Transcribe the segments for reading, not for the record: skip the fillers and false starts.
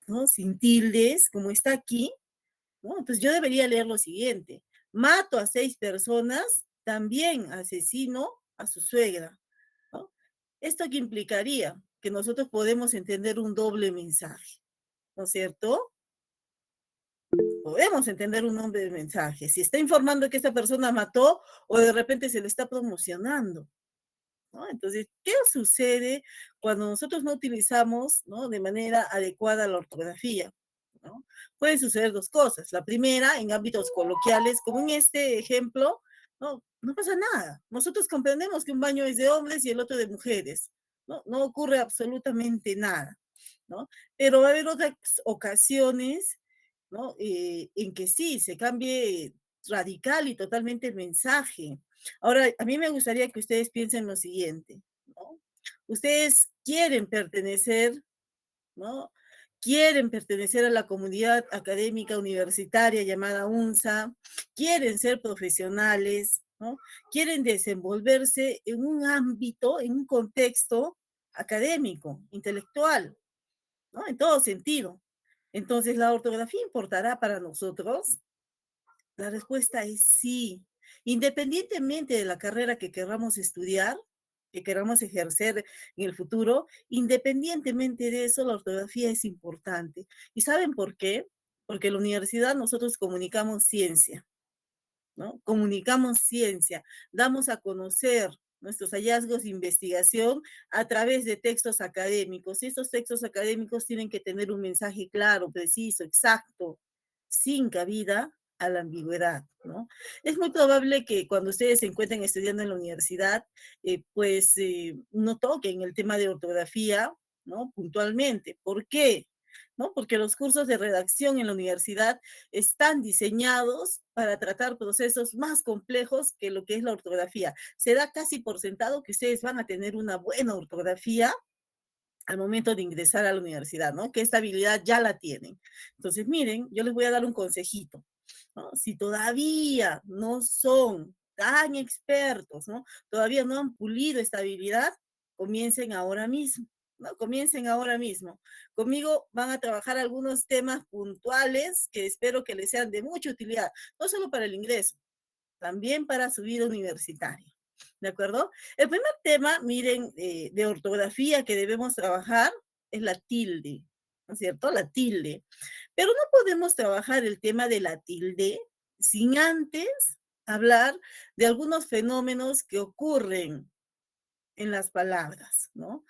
¿no? Sin tildes, como está aquí, ¿no? Entonces yo debería leer lo siguiente: mato a 6 personas, también asesino a su suegra, ¿no? ¿Esto qué implicaría? Que nosotros podemos entender un doble mensaje, ¿no es cierto? Podemos entender un doble mensaje. Si está informando que esta persona mató o de repente se le está promocionando, ¿no? Entonces, ¿qué sucede cuando nosotros no utilizamos, ¿no?, de manera adecuada la ortografía? ¿No? Pueden suceder dos cosas. La primera, en ámbitos coloquiales, como en este ejemplo, no pasa nada. Nosotros comprendemos que un baño es de hombres y el otro de mujeres. No ocurre absolutamente nada, ¿no? Pero va a haber otras ocasiones, ¿no?, en que sí, se cambie radical y totalmente el mensaje. Ahora, a mí me gustaría que ustedes piensen lo siguiente, ¿no? Ustedes quieren pertenecer, ¿no? Quieren pertenecer a la comunidad académica universitaria llamada UNSA, quieren ser profesionales, ¿no? Quieren desenvolverse en un ámbito, en un contexto académico, intelectual, ¿no? En todo sentido. Entonces, ¿la ortografía importará para nosotros? La respuesta es sí. Independientemente de la carrera que queramos estudiar, que queramos ejercer en el futuro, independientemente de eso, la ortografía es importante. ¿Y saben por qué? Porque en la universidad nosotros comunicamos ciencia, ¿no? Comunicamos ciencia, damos a conocer nuestros hallazgos de investigación a través de textos académicos. Y estos textos académicos tienen que tener un mensaje claro, preciso, exacto, sin cabida a la ambigüedad, ¿no? Es muy probable que cuando ustedes se encuentren estudiando en la universidad, no toquen el tema de ortografía, ¿no? Puntualmente. ¿Por qué? ¿No? Porque los cursos de redacción en la universidad están diseñados para tratar procesos más complejos que lo que es la ortografía. Se da casi por sentado que ustedes van a tener una buena ortografía al momento de ingresar a la universidad, ¿no? Que esta habilidad ya la tienen. Entonces, miren, yo les voy a dar un consejito, ¿no? Si todavía no son tan expertos, ¿no? Todavía no han pulido esta habilidad, comiencen ahora mismo, ¿no? Comiencen ahora mismo. Conmigo van a trabajar algunos temas puntuales que espero que les sean de mucha utilidad, no solo para el ingreso, también para su vida universitaria. ¿De acuerdo? El primer tema, miren, de ortografía que debemos trabajar es la tilde, ¿no es cierto? La tilde. Pero no podemos trabajar el tema de la tilde sin antes hablar de algunos fenómenos que ocurren en las palabras, ¿no?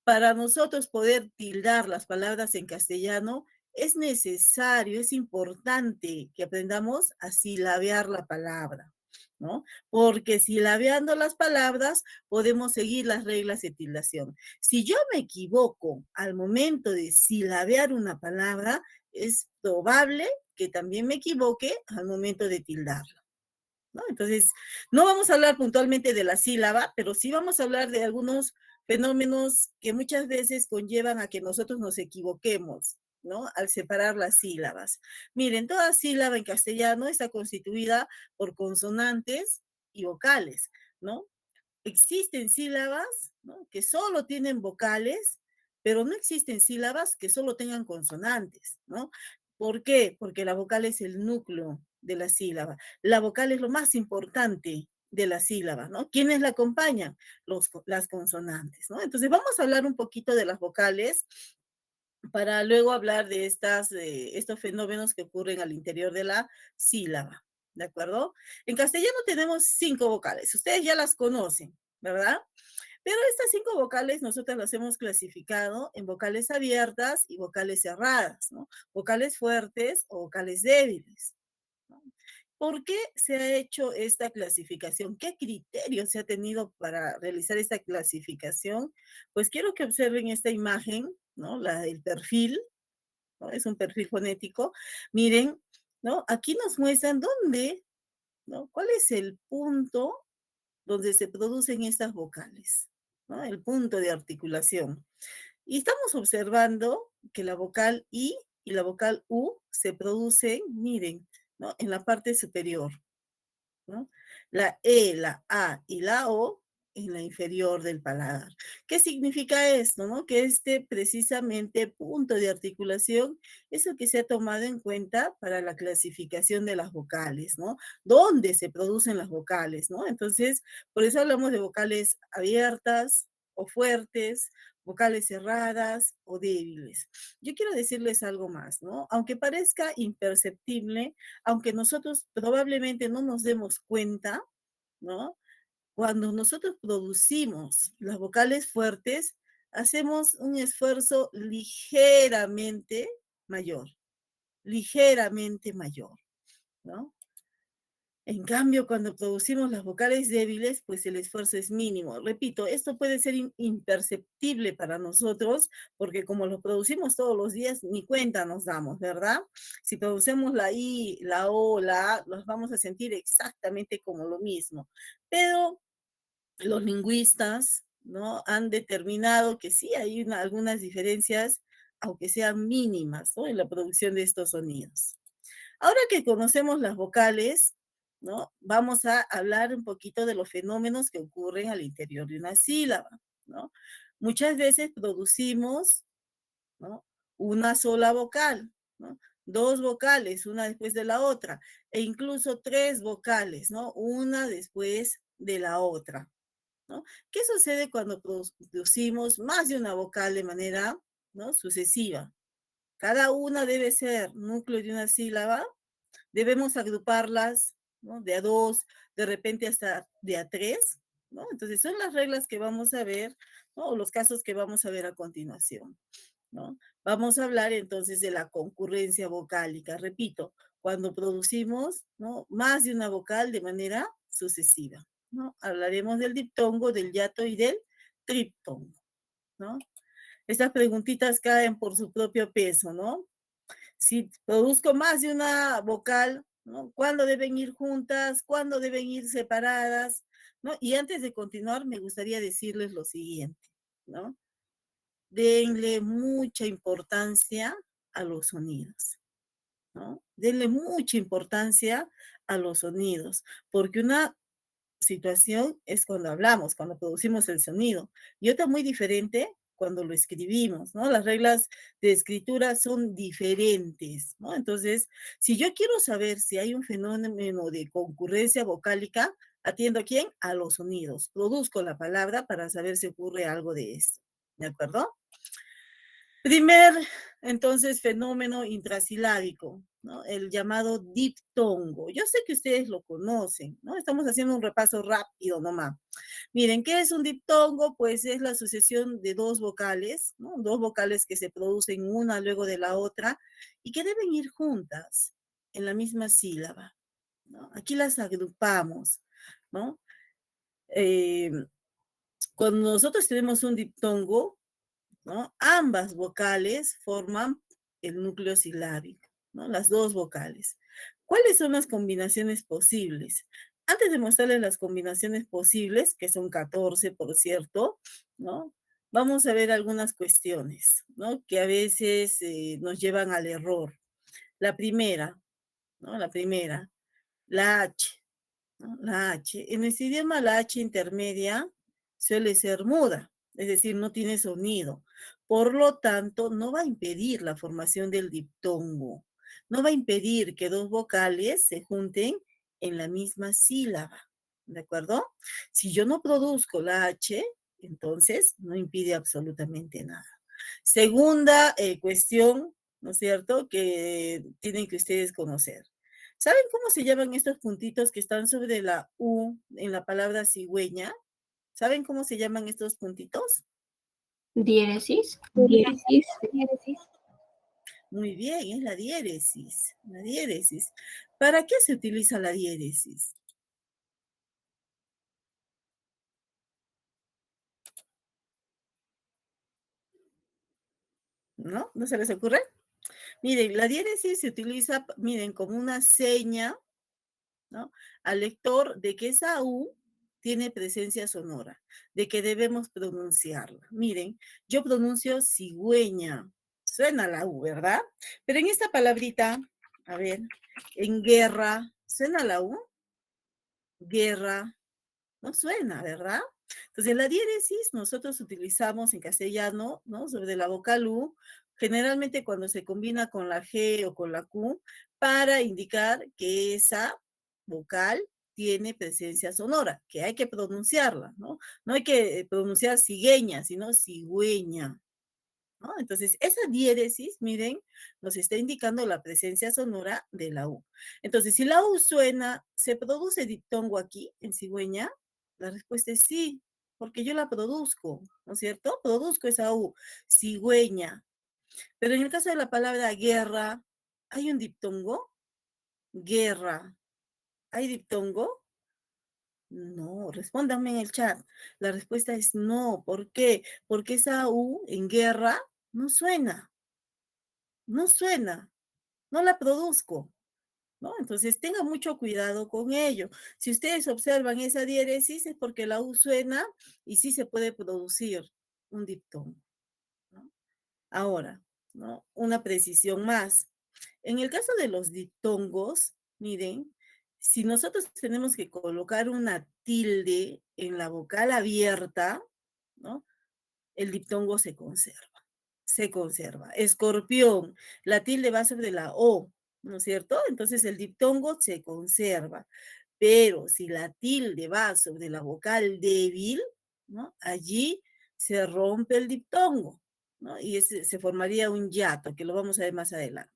Para nosotros poder tildar las palabras en castellano, es necesario, es importante que aprendamos a silabear la palabra, ¿no? Porque silabeando las palabras podemos seguir las reglas de tildación. Si yo me equivoco al momento de silabear una palabra, es probable que también me equivoque al momento de tildarla, ¿no? Entonces, no vamos a hablar puntualmente de la sílaba, pero sí vamos a hablar de algunos fenómenos que muchas veces conllevan a que nosotros nos equivoquemos, ¿no? Al separar las sílabas. Miren, toda sílaba en castellano está constituida por consonantes y vocales, ¿no? Existen sílabas, ¿no?, que solo tienen vocales, pero no existen sílabas que solo tengan consonantes, ¿no? ¿Por qué? Porque la vocal es el núcleo de la sílaba. La vocal es lo más importante de la sílaba, ¿no? ¿Quiénes la acompañan? Las consonantes, ¿no? Entonces vamos a hablar un poquito de las vocales para luego hablar de estos fenómenos que ocurren al interior de la sílaba, ¿de acuerdo? En castellano tenemos 5 vocales, ustedes ya las conocen, ¿verdad? Pero estas 5 vocales nosotros las hemos clasificado en vocales abiertas y vocales cerradas, ¿no? Vocales fuertes o vocales débiles, ¿no? ¿Por qué se ha hecho esta clasificación? ¿Qué criterio se ha tenido para realizar esta clasificación? Pues quiero que observen esta imagen, ¿no? El perfil, ¿no? Es un perfil fonético. Miren, ¿no? Aquí nos muestran dónde, ¿no? ¿Cuál es el punto donde se producen estas vocales, ¿no? El punto de articulación. Y estamos observando que la vocal I y la vocal U se producen, miren, ¿no?, en la parte superior, ¿no? La E, la A y la O en la inferior del paladar. ¿Qué significa esto, no? Que este precisamente punto de articulación es el que se ha tomado en cuenta para la clasificación de las vocales, ¿no? ¿Dónde se producen las vocales, no? Entonces, por eso hablamos de vocales abiertas o fuertes, vocales cerradas o débiles. Yo quiero decirles algo más, ¿no? Aunque parezca imperceptible, aunque nosotros probablemente no nos demos cuenta, ¿no? Cuando nosotros producimos las vocales fuertes, hacemos un esfuerzo ligeramente mayor, ¿no? En cambio, cuando producimos las vocales débiles, pues el esfuerzo es mínimo. Repito, esto puede ser imperceptible para nosotros, porque como lo producimos todos los días, ni cuenta nos damos, ¿verdad? Si producimos la I, la O, la A, los vamos a sentir exactamente como lo mismo. Pero los lingüistas, ¿no? Han determinado que sí hay algunas diferencias, aunque sean mínimas, ¿no? En la producción de estos sonidos. Ahora que conocemos las vocales, ¿no? Vamos a hablar un poquito de los fenómenos que ocurren al interior de una sílaba, ¿no? Muchas veces producimos, ¿no? Una sola vocal, ¿no? Dos vocales, una después de la otra, e incluso tres vocales, ¿no? Una después de la otra, ¿no? ¿Qué sucede cuando producimos más de una vocal de manera, ¿no? Sucesiva? Cada una debe ser núcleo de una sílaba. Debemos agruparlas, ¿no? De a dos, de repente hasta de a tres, ¿no? Entonces son las reglas que vamos a ver, ¿no? O los casos que vamos a ver a continuación, ¿no? Vamos a hablar entonces de la concurrencia vocálica. Repito, cuando producimos, ¿no? Más de una vocal de manera sucesiva, ¿no? Hablaremos del diptongo, del hiato y del triptongo, ¿no? Estas preguntitas caen por su propio peso, ¿no? Si produzco más de una vocal, ¿no? ¿Cuándo deben ir juntas? ¿Cuándo deben ir separadas? ¿No? Y antes de continuar, me gustaría decirles lo siguiente, ¿no? Denle mucha importancia a los sonidos, ¿no? Denle mucha importancia a los sonidos, porque una situación es cuando hablamos, cuando producimos el sonido, y otra muy diferente cuando lo escribimos, ¿no? Las reglas de escritura son diferentes, ¿no? Entonces, si yo quiero saber si hay un fenómeno de concurrencia vocálica, atiendo a quién? A los sonidos. Produzco la palabra para saber si ocurre algo de esto, ¿de acuerdo? Primer, entonces, fenómeno intrasilábico, ¿no? El llamado diptongo. Yo sé que ustedes lo conocen, ¿no? Estamos haciendo un repaso rápido nomás. Miren, ¿qué es un diptongo? Pues es la sucesión de dos vocales, ¿no? Dos vocales que se producen una luego de la otra y que deben ir juntas en la misma sílaba, ¿no? Aquí las agrupamos, ¿no? Eh, Cuando nosotros tenemos un diptongo, ¿no? Ambas vocales forman el núcleo silábico, ¿no? Las dos vocales. ¿Cuáles son las combinaciones posibles? Antes de mostrarles las combinaciones posibles, que son 14, por cierto, ¿no? Vamos a ver algunas cuestiones, ¿no? Que a veces nos llevan al error. La primera, ¿no? La primera, la H. ¿No? La H. En este idioma la H intermedia suele ser muda, es decir, no tiene sonido. Por lo tanto, no va a impedir la formación del diptongo. No va a impedir que dos vocales se junten en la misma sílaba. ¿De acuerdo? Si yo no produzco la H, entonces no impide absolutamente nada. Segunda cuestión, ¿no es cierto?, que tienen que ustedes conocer. ¿Saben cómo se llaman estos puntitos que están sobre la U en la palabra cigüeña? ¿Saben cómo se llaman estos puntitos? Diéresis. Diéresis. Diéresis. Muy bien, es la diéresis. La diéresis. ¿Para qué se utiliza la diéresis? ¿No? ¿No se les ocurre? Miren, la diéresis se utiliza, miren, como una seña, ¿no? Al lector de que esa U tiene presencia sonora, de que debemos pronunciarla. Miren, yo pronuncio cigüeña, suena la U, ¿verdad? Pero en esta palabrita, a ver, en guerra, ¿suena la U? Guerra, no suena, ¿verdad? Entonces, la diéresis nosotros utilizamos en castellano, ¿no? Sobre la vocal U, generalmente cuando se combina con la G o con la Q, para indicar que esa vocal tiene presencia sonora, que hay que pronunciarla, ¿no? No hay que pronunciar cigueña, sino cigüeña, ¿no? Entonces, esa diéresis, miren, nos está indicando la presencia sonora de la U. Entonces, si la U suena, ¿se produce diptongo aquí, en cigüeña? La respuesta es sí, porque yo la produzco, ¿no es cierto? Produzco esa U, cigüeña. Pero en el caso de la palabra guerra, ¿hay un diptongo? Guerra. ¿Hay diptongo? No, respóndanme en el chat. La respuesta es no. ¿Por qué? Porque esa U en guerra no suena. No suena, no la produzco, ¿no? Entonces tenga mucho cuidado con ello. Si ustedes observan esa diéresis es porque la U suena y sí se puede producir un diptongo, ¿no? Ahora, ¿no? Una precisión más. En el caso de los diptongos, miren, si nosotros tenemos que colocar una tilde en la vocal abierta, ¿no? El diptongo se conserva. Se conserva. Escorpión, la tilde va sobre la O, ¿no es cierto? Entonces el diptongo se conserva. Pero si la tilde va sobre la vocal débil, ¿no? Allí se rompe el diptongo, ¿no? Y se formaría un hiato, que lo vamos a ver más adelante.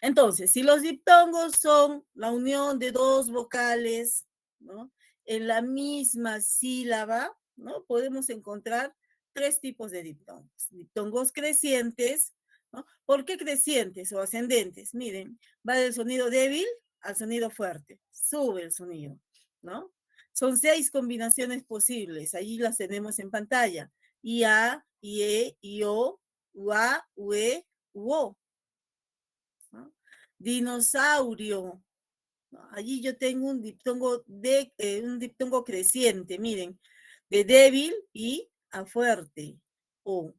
Entonces, si los diptongos son la unión de dos vocales, ¿no? En la misma sílaba, ¿no? Podemos encontrar tres tipos de diptongos. Diptongos crecientes, ¿no? ¿Por qué crecientes o ascendentes? Miren, va del sonido débil al sonido fuerte. Sube el sonido, ¿no? Son 6 combinaciones posibles. Allí las tenemos en pantalla. IA, IE, IO, UA, UE, UO. ¿No? Dinosaurio. ¿No? Allí yo tengo un diptongo creciente, miren, de débil y a fuerte. O,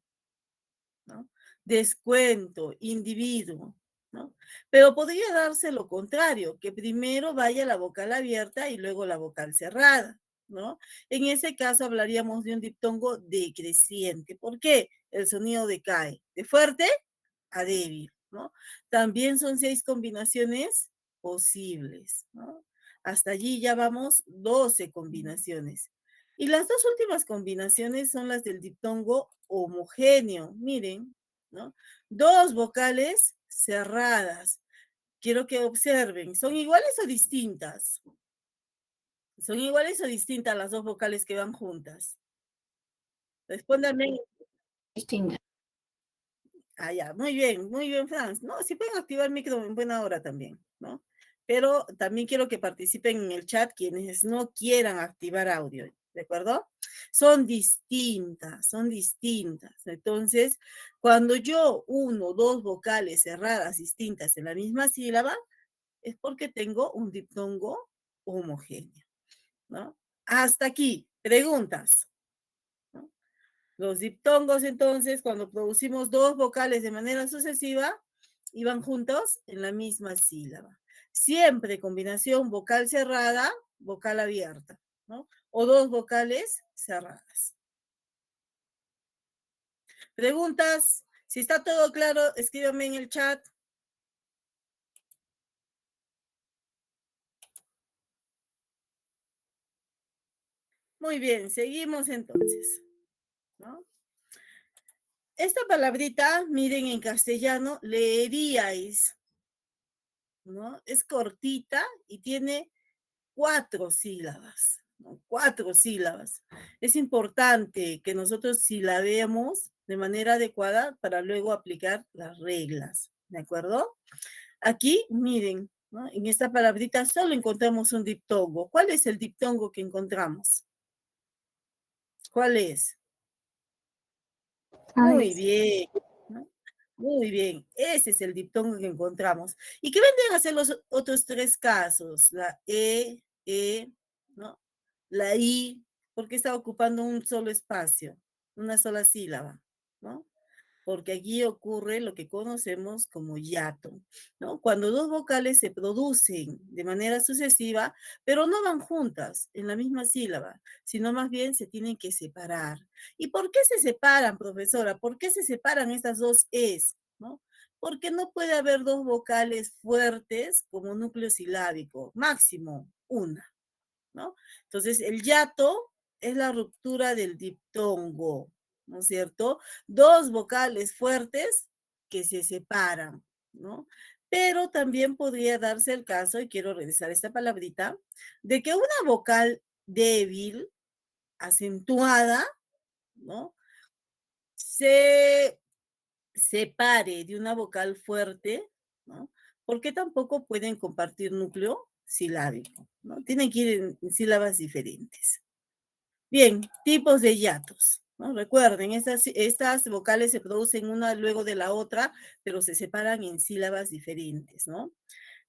¿no? Descuento, individuo, ¿no? Pero podría darse lo contrario, que primero vaya la vocal abierta y luego la vocal cerrada, ¿no? En ese caso hablaríamos de un diptongo decreciente. ¿Por qué? El sonido decae de fuerte a débil, ¿no? También son 6 combinaciones posibles, ¿no? Hasta allí ya vamos 12 combinaciones. Y las dos últimas combinaciones son las del diptongo homogéneo. Miren, ¿no? Dos vocales cerradas. Quiero que observen, ¿son iguales o distintas? ¿Son iguales o distintas las dos vocales que van juntas? Respóndanme. Distinta. Ah, ya, muy bien, Franz. No, si pueden activar el micro en buena hora también, ¿no? Pero también quiero que participen en el chat quienes no quieran activar audio, ¿de acuerdo? Son distintas, son distintas. Entonces, cuando yo uno, dos vocales cerradas distintas en la misma sílaba, es porque tengo un diptongo homogéneo, ¿no? Hasta aquí, preguntas, ¿no? Los diptongos, entonces, cuando producimos dos vocales de manera sucesiva, iban juntos en la misma sílaba. Siempre combinación vocal cerrada, vocal abierta, ¿no? O dos vocales cerradas. Preguntas, si está todo claro, escríbanme en el chat. Muy bien, seguimos entonces, ¿no? Esta palabrita, miren en castellano, leeríais, ¿no? Es cortita y tiene 4 sílabas, ¿no? 4 sílabas. Es importante que nosotros silabemos de manera adecuada para luego aplicar las reglas, ¿de acuerdo? Aquí, miren, ¿no? En esta palabrita solo encontramos un diptongo. ¿Cuál es el diptongo que encontramos? ¿Cuál es? Muy bien, ¿no? Muy bien, ese es el diptongo que encontramos. ¿Y qué vendrían a ser los otros 3 casos? La ¿no? La I, porque está ocupando un solo espacio, una sola sílaba, ¿no? porque allí ocurre lo que conocemos como hiato, ¿no? Cuando dos vocales se producen de manera sucesiva, pero no van juntas en la misma sílaba, sino más bien se tienen que separar. ¿Y por qué se separan, profesora? ¿Por qué se separan estas dos es, ¿no? Porque no puede haber dos vocales fuertes como núcleo silábico, máximo una, ¿no? Entonces, el hiato es la ruptura del diptongo, ¿no es cierto? Dos vocales fuertes que se separan, ¿no? Pero también podría darse el caso, y quiero revisar esta palabrita, de que una vocal débil, acentuada, ¿no? Se separe de una vocal fuerte, ¿no? Porque tampoco pueden compartir núcleo silábico, ¿no? Tienen que ir en sílabas diferentes. Bien, tipos de hiatos, ¿no? Recuerden, estas vocales se producen una luego de la otra, pero se separan en sílabas diferentes, ¿no?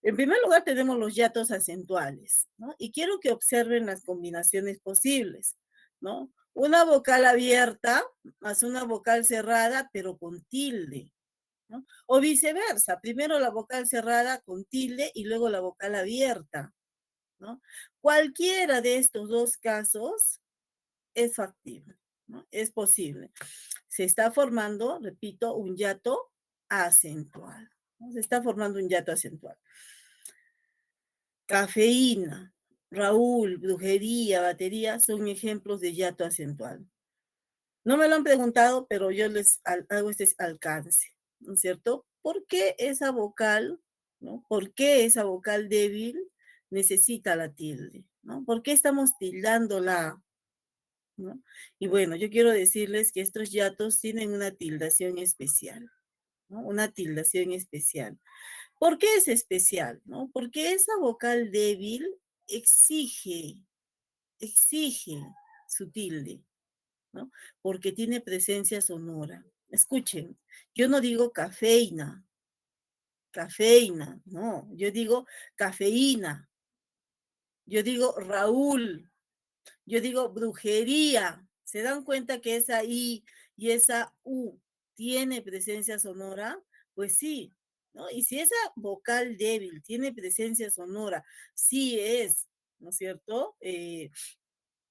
En primer lugar tenemos los hiatos acentuales, ¿no? Y quiero que observen las combinaciones posibles, ¿no? Una vocal abierta más una vocal cerrada, pero con tilde, ¿no? O viceversa, primero la vocal cerrada con tilde y luego la vocal abierta, ¿no? Cualquiera de estos dos casos es factible, ¿no? Es posible. Se está formando, repito, un hiato acentual, ¿no? Se está formando un hiato acentual. Cafeína, Raúl, brujería, batería son ejemplos de hiato acentual. No me lo han preguntado, pero yo les hago este alcance, ¿no es cierto? ¿Por qué esa vocal, ¿no? ¿Por qué esa vocal débil necesita la tilde, ¿no? ¿Por qué estamos tildando la, ¿no? Y bueno, yo quiero decirles que estos hiatos tienen una tildación especial, ¿no? Una tildación especial. ¿Por qué es especial, no? Porque esa vocal débil exige, exige su tilde, ¿no? Porque tiene presencia sonora. Escuchen, yo no digo cafeína, cafeína, no, yo digo cafeína, yo digo Raúl, yo digo brujería. ¿Se dan cuenta que esa I y esa U tiene presencia sonora? Pues sí, ¿no? Y si esa vocal débil tiene presencia sonora, sí es, ¿no es cierto?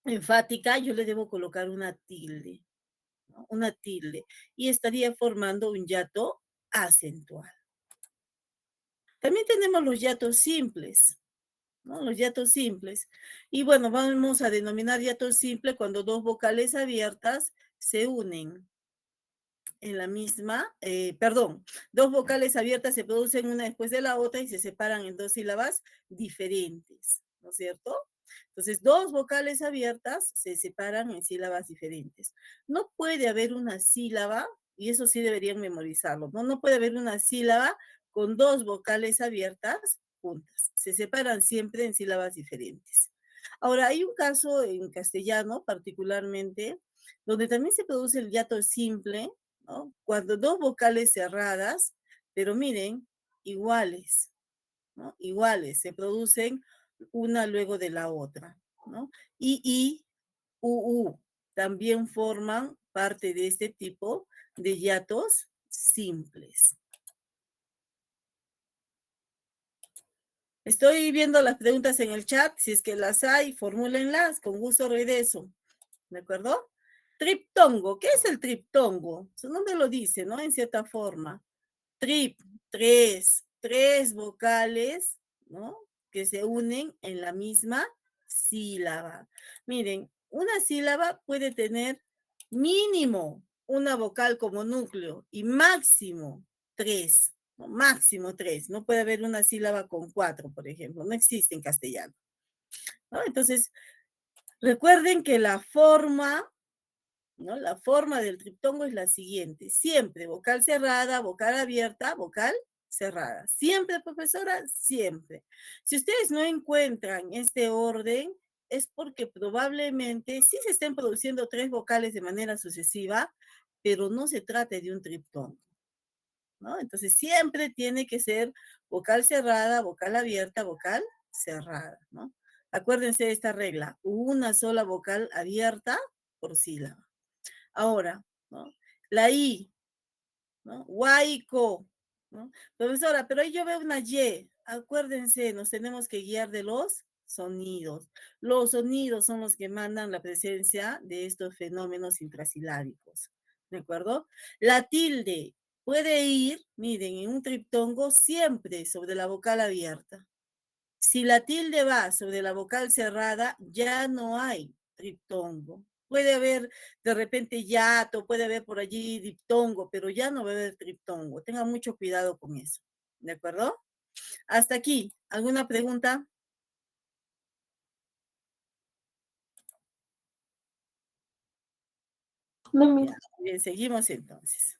Enfática, yo le debo colocar una tilde, ¿no? Una tilde. Y estaría formando un hiato acentual. También tenemos los hiatos simples, ¿no? Los hiatos simples. Y bueno, vamos a denominar hiato simple cuando dos vocales abiertas se unen en la misma, perdón, dos vocales abiertas se producen una después de la otra y se separan en dos sílabas diferentes, ¿no es cierto? Entonces, dos vocales abiertas se separan en sílabas diferentes. No puede haber una sílaba, y eso sí deberían memorizarlo, ¿no? No puede haber una sílaba con dos vocales abiertas juntas. Se separan siempre en sílabas diferentes. Ahora, hay un caso en castellano particularmente, donde también se produce el hiato simple, ¿no? Cuando dos vocales cerradas, pero miren, iguales, ¿no? Iguales, se producen una luego de la otra, ¿no? Y, u, también forman parte de este tipo de hiatos simples. Estoy viendo las preguntas en el chat, si es que las hay, formúlenlas, con gusto regreso, ¿de acuerdo? Triptongo, ¿qué es el triptongo? Su nombre lo dice, ¿no? En cierta forma. Trip, tres vocales, ¿no? Que se unen en la misma sílaba. Miren, una sílaba puede tener mínimo una vocal como núcleo y máximo tres, ¿no? Máximo tres. No puede haber una sílaba con cuatro, por ejemplo. No existe en castellano, ¿no? Entonces, recuerden que la forma, ¿no? La forma del triptongo es la siguiente. Siempre vocal cerrada, vocal abierta, vocal cerrada. Siempre, profesora, siempre. Si ustedes no encuentran este orden, es porque probablemente sí se estén produciendo tres vocales de manera sucesiva, pero no se trate de un triptongo, ¿no? Entonces siempre tiene que ser vocal cerrada, vocal abierta, vocal cerrada, ¿no? Acuérdense de esta regla, una sola vocal abierta por sílaba. Ahora, ¿no? La I, ¿no? Huayco, ¿no? Profesora, pero ahí yo veo una Y. Acuérdense, nos tenemos que guiar de los sonidos. Los sonidos son los que mandan la presencia de estos fenómenos intrasilábicos. ¿De acuerdo? La tilde puede ir, miren, en un triptongo siempre sobre la vocal abierta. Si la tilde va sobre la vocal cerrada, ya no hay triptongo. Puede haber de repente hiato, puede haber por allí diptongo, pero ya no va a haber triptongo. Tengan mucho cuidado con eso. ¿De acuerdo? Hasta aquí. ¿Alguna pregunta? No, Ya, bien, seguimos entonces.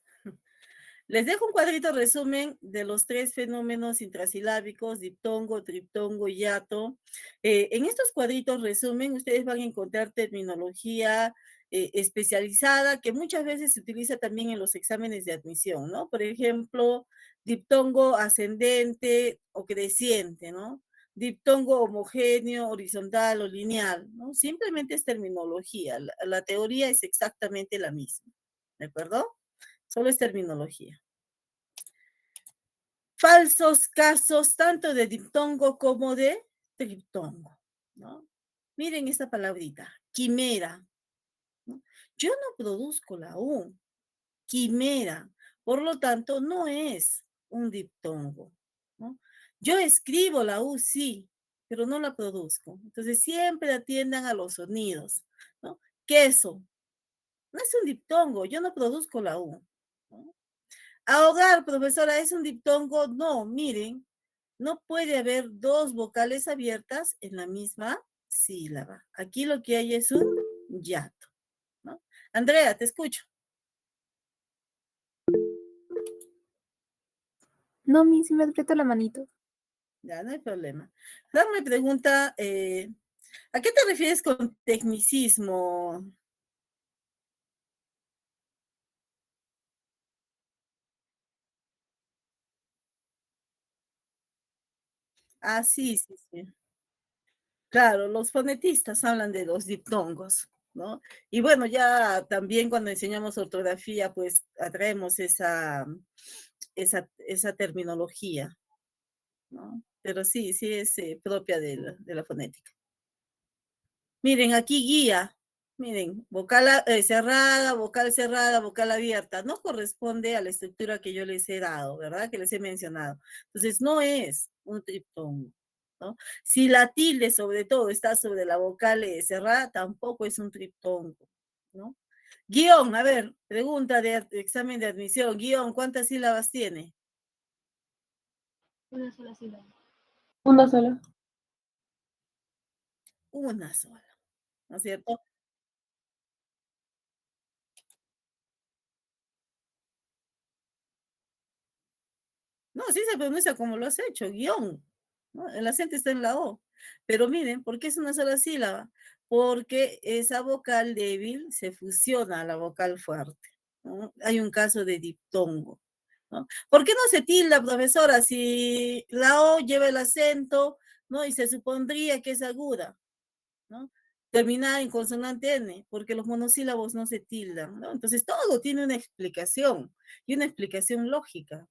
Les dejo un cuadrito resumen de los tres fenómenos intrasilábicos, diptongo, triptongo y hiato. En estos cuadritos resumen, ustedes van a encontrar terminología especializada que muchas veces se utiliza también en los exámenes de admisión, ¿no? Por ejemplo, diptongo ascendente o creciente, ¿no? Diptongo homogéneo, horizontal o lineal, ¿no? Simplemente es terminología. La teoría es exactamente la misma, ¿de acuerdo? Solo es terminología. Falsos casos tanto de diptongo como de triptongo, ¿no? Miren esta palabrita, quimera, ¿no? Yo no produzco la U, quimera, por lo tanto no es un diptongo, ¿no? Yo escribo la U, sí, pero no la produzco. Entonces siempre atiendan a los sonidos, ¿no? Queso, no es un diptongo, yo no produzco la U, ¿no? Ahogar, profesora, ¿es un diptongo? No, miren, no puede haber dos vocales abiertas en la misma sílaba. Aquí lo que hay es un hiato, ¿no? Andrea, te escucho. No, Miss, sí me aprieto la manito. Ya, no hay problema. Fran me pregunta, ¿a qué te refieres con tecnicismo? Ah, sí, sí, sí. Claro, los fonetistas hablan de los diptongos, ¿no? Y bueno, ya también cuando enseñamos ortografía, pues atraemos esa terminología, ¿no? Pero sí, sí es propia de la fonética. Miren, aquí guía. Miren, vocal cerrada, vocal abierta. No corresponde a la estructura que yo les he dado, ¿verdad? Que les he mencionado. Entonces, no es un triptongo, ¿no? Si la tilde, sobre todo, está sobre la vocal cerrada, tampoco es un triptongo, ¿no? Guión, a ver, pregunta de examen de admisión. Guión, ¿cuántas sílabas tiene? Una sola sílaba. una sola. Una sola, ¿no es cierto? No, sí se pronuncia como lo has hecho, guión, ¿no? El acento está en la O. Pero miren, ¿por qué es una sola sílaba? Porque esa vocal débil se fusiona a la vocal fuerte, ¿no? Hay un caso de diptongo, ¿no? ¿Por qué no se tilda, profesora, si la O lleva el acento, ¿no? Y se supondría que es aguda, ¿no? Terminada en consonante N, porque los monosílabos no se tildan, ¿no? Entonces todo tiene una explicación y una explicación lógica,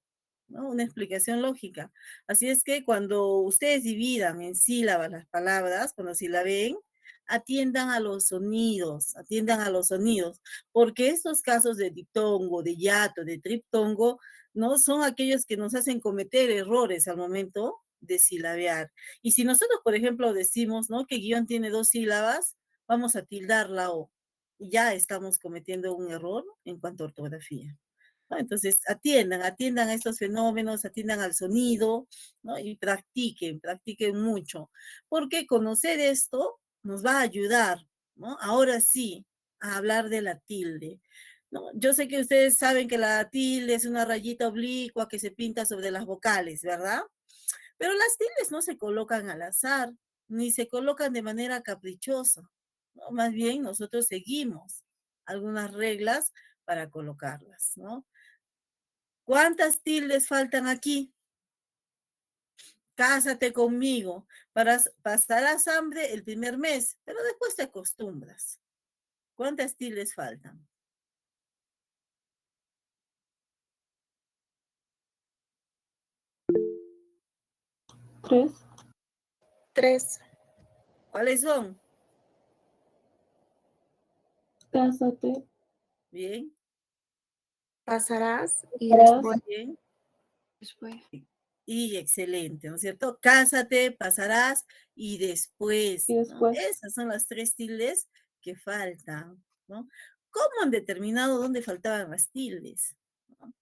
¿no? Una explicación lógica. Así es que cuando ustedes dividan en sílabas las palabras, cuando silaben, atiendan a los sonidos, porque estos casos de diptongo, de hiato, de triptongo, ¿no? Son aquellos que nos hacen cometer errores al momento de silabear. Y si nosotros, por ejemplo, decimos, ¿no? Que guión tiene dos sílabas, vamos a tildar la O. Y ya estamos cometiendo un error en cuanto a ortografía, ¿no? Entonces, atiendan a estos fenómenos, atiendan al sonido, ¿no? Y practiquen mucho, porque conocer esto nos va a ayudar, ¿no? Ahora sí, a hablar de la tilde, ¿no? Yo sé que ustedes saben que la tilde es una rayita oblicua que se pinta sobre las vocales, ¿verdad? Pero las tildes no se colocan al azar, ni se colocan de manera caprichosa, ¿no? Más bien nosotros seguimos algunas reglas para colocarlas, ¿no? ¿Cuántas tildes faltan aquí? Cásate conmigo. Pasarás hambre el primer mes, pero después te acostumbras. ¿Cuántas tildes faltan? 3. 3. ¿Cuáles son? Cásate. Bien, Pasarás y Pasarás. después. bien. Después. Y excelente, ¿no es cierto? Cásate, pasarás y después, Y ¿no? después. Esas son las tres tildes que faltan, ¿no? ¿Cómo han determinado dónde faltaban las tildes? ¿No?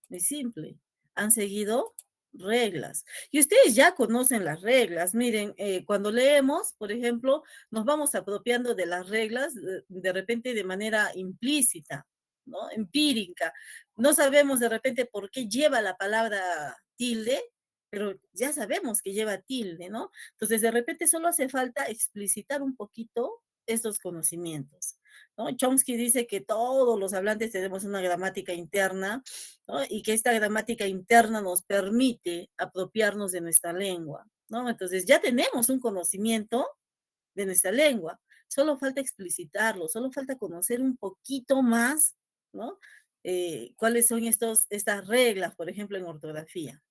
Muy simple. Han seguido reglas. Y ustedes ya conocen las reglas. Miren, cuando leemos, por ejemplo, nos vamos apropiando de las reglas de repente de manera implícita, ¿no? Empírica. No sabemos de repente por qué lleva la palabra tilde, pero ya sabemos que lleva tilde, ¿no? Entonces, de repente solo hace falta explicitar un poquito estos conocimientos, ¿no? Chomsky dice que todos los hablantes tenemos una gramática interna, ¿no? Y que esta gramática interna nos permite apropiarnos de nuestra lengua, ¿no? Entonces ya tenemos un conocimiento de nuestra lengua, solo falta explicitarlo, solo falta conocer un poquito más, ¿no? ¿Cuáles son estas reglas, por ejemplo, en ortografía?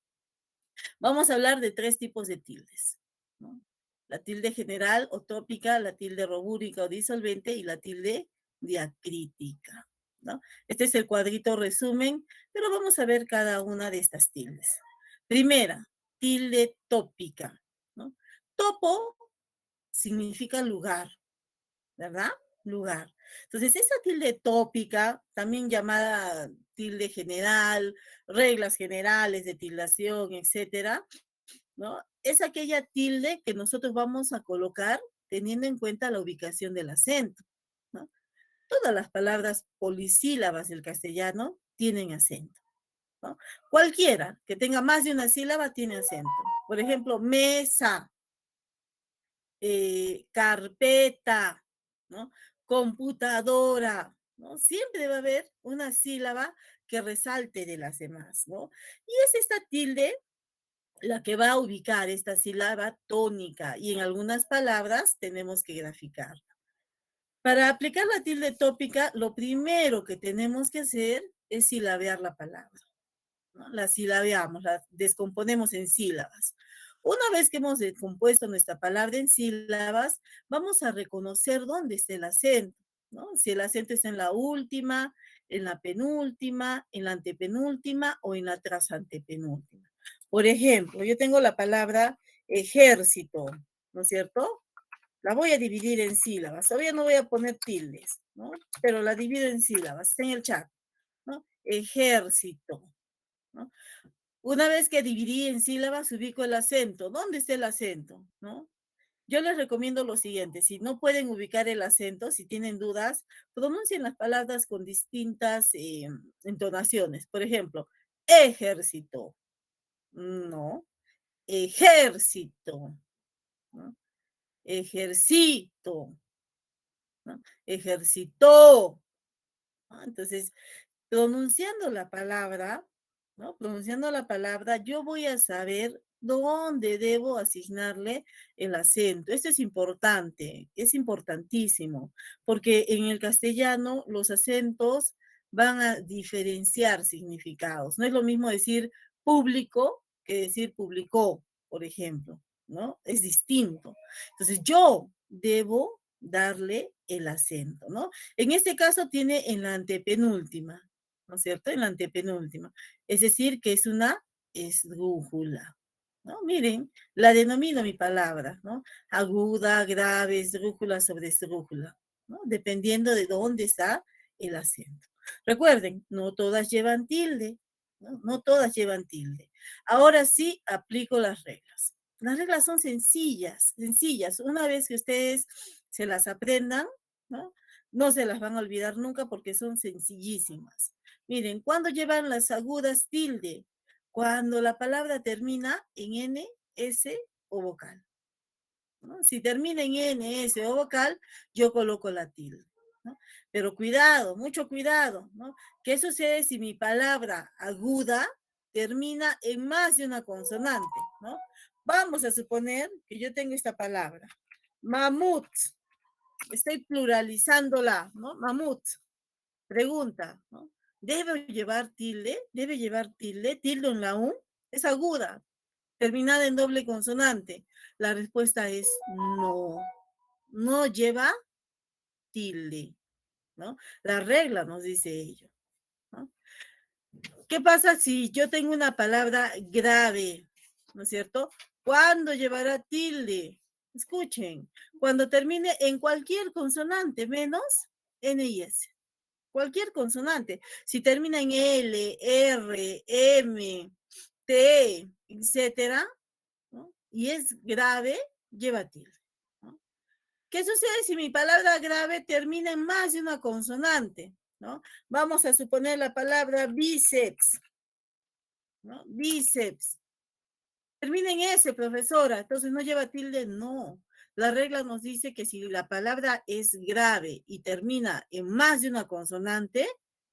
Vamos a hablar de tres tipos de tildes, ¿no? La tilde general o tópica, la tilde robúrica o disolvente y la tilde diacrítica, ¿no? Este es el cuadrito resumen, pero vamos a ver cada una de estas tildes. Primera, tilde tópica, ¿no? Topo significa lugar, ¿verdad? Lugar. Entonces, esa tilde tópica, también llamada tilde general, reglas generales de tildación, etcétera, ¿no? Es aquella tilde que nosotros vamos a colocar teniendo en cuenta la ubicación del acento, ¿no? Todas las palabras polisílabas del castellano tienen acento, ¿no? Cualquiera que tenga más de una sílaba tiene acento. Por ejemplo, mesa, carpeta, ¿no? Computadora, ¿no? Siempre va a haber una sílaba que resalte de las demás, ¿no? Y es esta tilde la que va a ubicar esta sílaba tónica y en algunas palabras tenemos que graficar. Para aplicar la tilde tópica, lo primero que tenemos que hacer es silabear la palabra, ¿no? La silabeamos, la descomponemos en sílabas. Una vez que hemos descompuesto nuestra palabra en sílabas, vamos a reconocer dónde está el acento, ¿no? Si el acento está en la última, en la penúltima, en la antepenúltima o en la trasantepenúltima. Por ejemplo, yo tengo la palabra ejército, ¿no es cierto? La voy a dividir en sílabas. Todavía no voy a poner tildes, ¿no? Pero la divido en sílabas. Está en el chat, ¿no? Ejército, ¿no? Una vez que dividí en sílabas, ubico el acento. ¿Dónde está el acento? ¿No? Yo les recomiendo lo siguiente, si no pueden ubicar el acento, si tienen dudas, pronuncien las palabras con distintas entonaciones. Por ejemplo, ejército, no, ejército, ¿no? Ejercito, ¿no? Ejercitó, ¿no? Entonces, pronunciando la palabra, ¿no? Pronunciando la palabra, yo voy a saber dónde debo asignarle el acento. Esto es importantísimo, porque en el castellano los acentos van a diferenciar significados. No es lo mismo decir público que decir publicó, por ejemplo, ¿no? Es distinto. Entonces, yo debo darle el acento, ¿no? En este caso tiene en la antepenúltima, ¿no es cierto? En la antepenúltima. Es decir, que es una esdrújula, ¿no? Miren, la denomino mi palabra, ¿no? Aguda, grave, esdrújula sobre esdrújula, ¿no? Dependiendo de dónde está el acento. Recuerden, no todas llevan tilde, ¿no? No todas llevan tilde. Ahora sí aplico las reglas. Las reglas son sencillas, sencillas. Una vez que ustedes se las aprendan, ¿no? No se las van a olvidar nunca porque son sencillísimas. Miren, ¿cuándo llevan las agudas tilde? Cuando la palabra termina en N, S o vocal, ¿no? Si termina en N, S o vocal, yo coloco la tilde, ¿no? Pero cuidado, mucho cuidado, ¿no? ¿Qué sucede si mi palabra aguda termina en más de una consonante, ¿no? Vamos a suponer que yo tengo esta palabra, mamut, estoy pluralizándola, ¿no? Mamut. Pregunta, ¿no? ¿Debe llevar tilde? ¿Debe llevar tilde? ¿Tilde en la U? Es aguda. terminada en doble consonante. La respuesta es no. No lleva tilde, ¿no? La regla nos dice ello, ¿no? ¿Qué pasa si yo tengo una palabra grave? ¿No es cierto? ¿Cuándo llevará tilde? Escuchen, cuando termine en cualquier consonante menos N y S. Cualquier consonante. Si termina en L, R, M, T, etcétera, ¿no? Y es grave, lleva tilde, ¿no? ¿Qué sucede si mi palabra grave termina en más de una consonante? ¿No? Vamos a suponer la palabra bíceps, ¿no? Bíceps. Termina en S, profesora, entonces no lleva tilde, no. La regla nos dice que si la palabra es grave y termina en más de una consonante,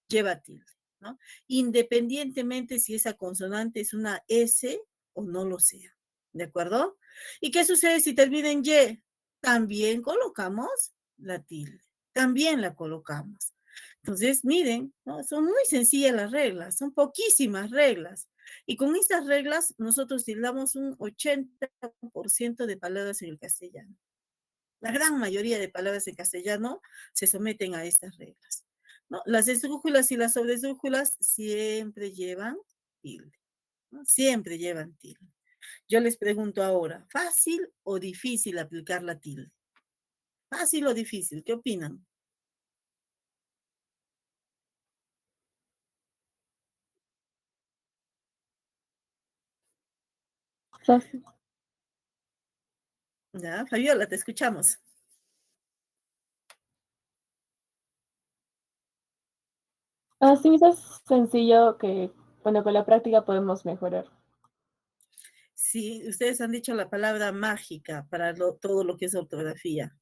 lleva tilde, ¿no? Independientemente si esa consonante es una S o no lo sea, ¿de acuerdo? ¿Y qué sucede si termina en Y? También colocamos la tilde, también la colocamos. Entonces, miren, ¿no? Son muy sencillas las reglas, son poquísimas reglas. Y con estas reglas nosotros tildamos un 80% de palabras en el castellano. La gran mayoría de palabras en castellano se someten a estas reglas, ¿no? Las esdrújulas y las sobresdrújulas siempre llevan tilde, ¿no? Siempre llevan tilde. Yo les pregunto ahora, ¿fácil o difícil aplicar la tilde? ¿Fácil o difícil? ¿Qué opinan? Fácil. Ya, Fabiola, te escuchamos. Así es sencillo que, bueno, con la práctica podemos mejorar. Sí, ustedes han dicho la palabra mágica para todo lo que es ortografía.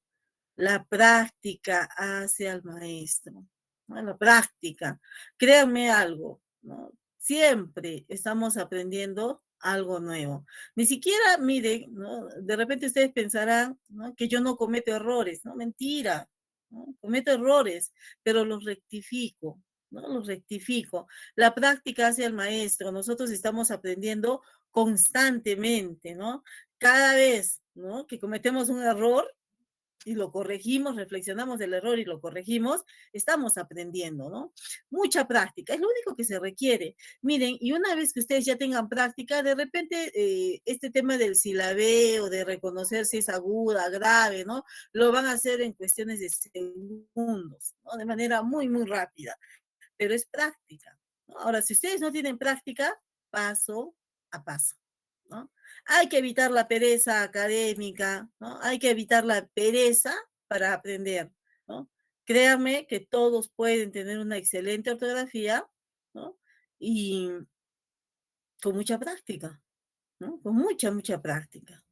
La práctica hace al maestro, ¿no? La práctica. Créanme algo, ¿no? Siempre estamos aprendiendo algo nuevo. Ni siquiera, miren, ¿no? De repente ustedes pensarán, ¿no? Que yo no cometo errores, ¿no? Mentira, ¿no? Cometo errores, pero los rectifico, ¿no? Los rectifico. La práctica hace al maestro. Nosotros estamos aprendiendo constantemente, ¿no? Cada vez, ¿no? Que cometemos un error, y lo corregimos, reflexionamos del error y lo corregimos, estamos aprendiendo, ¿no? Mucha práctica, es lo único que se requiere. Miren, y una vez que ustedes ya tengan práctica, de repente este tema del silabeo, de reconocer si es aguda, grave, ¿no? Lo van a hacer en cuestiones de segundos, ¿no? De manera muy, muy rápida, pero es práctica, ¿no? Ahora, si ustedes no tienen práctica, paso a paso, ¿no? Hay que evitar la pereza académica, ¿no? Hay que evitar la pereza para aprender, ¿no? Créanme que todos pueden tener una excelente ortografía, ¿no? Y con mucha práctica, ¿no? Con mucha, mucha práctica.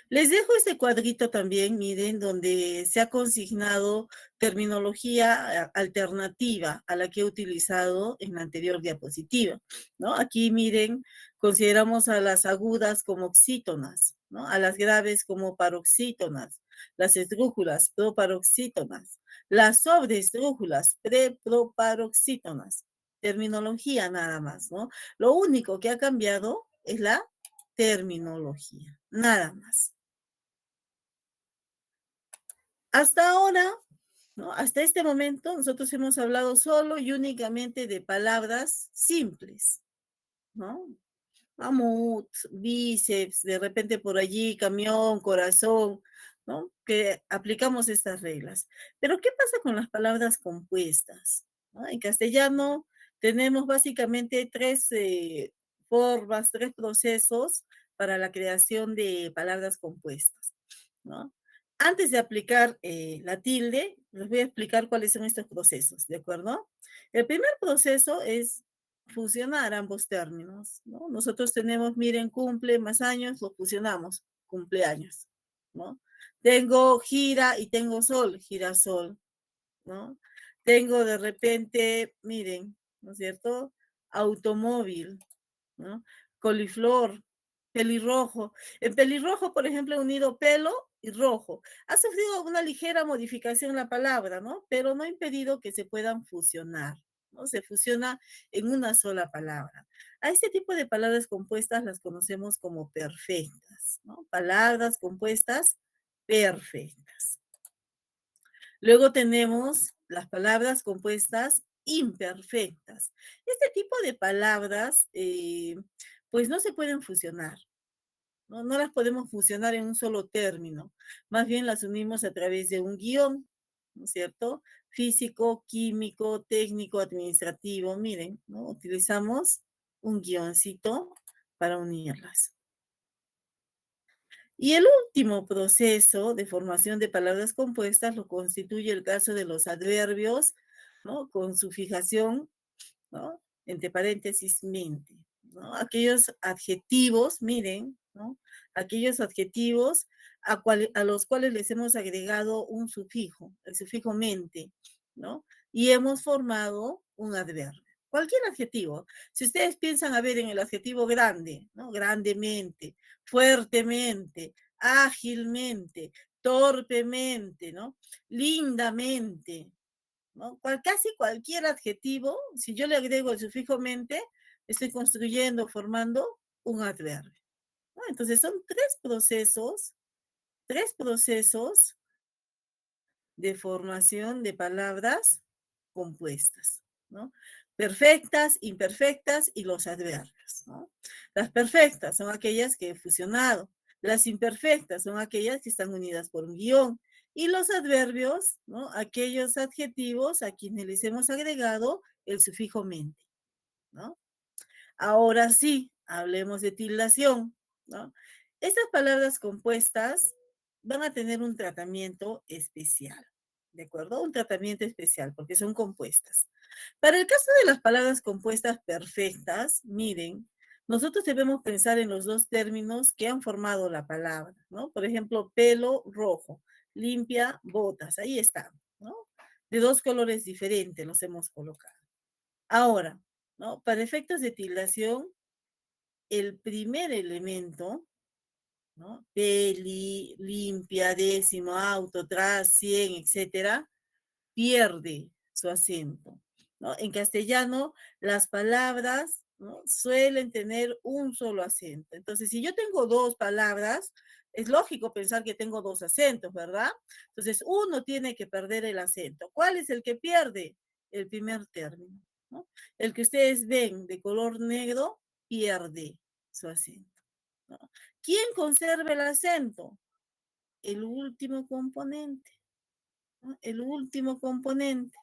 Les dejo este cuadrito también, miren, donde se ha consignado terminología alternativa a la que he utilizado en la anterior diapositiva, ¿no? Aquí, miren, consideramos a las agudas como oxítonas, ¿no? A las graves como paroxítonas, las esdrújulas proparoxítonas, las sobreesdrújulas preproparoxítonas. Terminología nada más, ¿no? Lo único que ha cambiado es la terminología, nada más. Hasta ahora, ¿no? Hasta este momento, nosotros hemos hablado solo y únicamente de palabras simples, ¿no? Mamut, bíceps, de repente por allí, camión, corazón, ¿no? Que aplicamos estas reglas. Pero, ¿qué pasa con las palabras compuestas? ¿No? En castellano tenemos básicamente tres formas, tres procesos para la creación de palabras compuestas, ¿no? Antes de aplicar la tilde, les voy a explicar cuáles son estos procesos, ¿de acuerdo? El primer proceso es fusionar ambos términos, ¿no? Nosotros tenemos, miren, cumple más años, lo fusionamos, cumpleaños, ¿no? Tengo gira y tengo sol, girasol, ¿no? Tengo de repente, miren, ¿no es cierto? Automóvil, ¿no? Coliflor, pelirrojo. En pelirrojo, por ejemplo, he unido pelo y rojo. Ha sufrido una ligera modificación la palabra, ¿no? Pero no ha impedido que se puedan fusionar, ¿no? Se fusiona en una sola palabra. A este tipo de palabras compuestas las conocemos como perfectas, ¿no? Palabras compuestas perfectas. Luego tenemos las palabras compuestas imperfectas. Este tipo de palabras, pues no se pueden fusionar, ¿no? No las podemos fusionar en un solo término. Más bien las unimos a través de un guión, ¿no es cierto? Físico, químico, técnico, administrativo. Miren, ¿no? Utilizamos un guioncito para unirlas. Y el último proceso de formación de palabras compuestas lo constituye el caso de los adverbios, ¿no? Con su fijación, ¿no? Entre paréntesis, mente, ¿no? Aquellos adjetivos, miren, ¿no? Aquellos adjetivos a los cuales les hemos agregado un sufijo, el sufijo mente, ¿no? Y hemos formado un adverbio. Cualquier adjetivo. Si ustedes piensan a ver en el adjetivo grande, ¿no? Grandemente, fuertemente, ágilmente, torpemente, ¿no? Lindamente, ¿no? Casi cualquier adjetivo, si yo le agrego el sufijo mente, estoy construyendo, formando un adverbio, ¿no? Entonces son tres procesos de formación de palabras compuestas, ¿no? Perfectas, imperfectas y los adverbios, ¿no? Las perfectas son aquellas que he fusionado, las imperfectas son aquellas que están unidas por un guión, y los adverbios, ¿no? Aquellos adjetivos a quienes les hemos agregado el sufijo mente, ¿no? Ahora sí, hablemos de tildación, ¿no? Estas palabras compuestas van a tener un tratamiento especial, ¿de acuerdo? Un tratamiento especial porque son compuestas. Para el caso de las palabras compuestas perfectas, miren, nosotros debemos pensar en los dos términos que han formado la palabra, ¿no? Por ejemplo, pelo rojo, limpia, botas, ahí está, ¿no? De dos colores diferentes los hemos colocado. Ahora, ¿no? Para efectos de tildación, el primer elemento, ¿no? Peli, limpia, décimo, auto, tras, 100, etcétera, pierde su acento, ¿no? En castellano, las palabras, ¿no? Suelen tener un solo acento. Entonces, si yo tengo dos palabras, es lógico pensar que tengo dos acentos, ¿verdad? Entonces, uno tiene que perder el acento. ¿Cuál es el que pierde? El primer término, ¿no? El que ustedes ven de color negro pierde su acento, ¿no? ¿Quién conserva el acento? El último componente, ¿no? El último componente.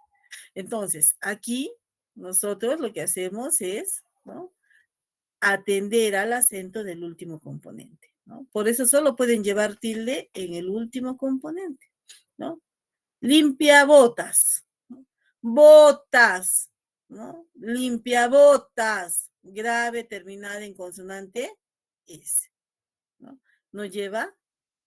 Entonces, aquí nosotros lo que hacemos es, ¿no? Atender al acento del último componente, ¿no? Por eso solo pueden llevar tilde en el último componente, ¿no? Limpia botas, ¿no? Botas, ¿no? Limpia botas, grave terminada en consonante S, ¿no? No lleva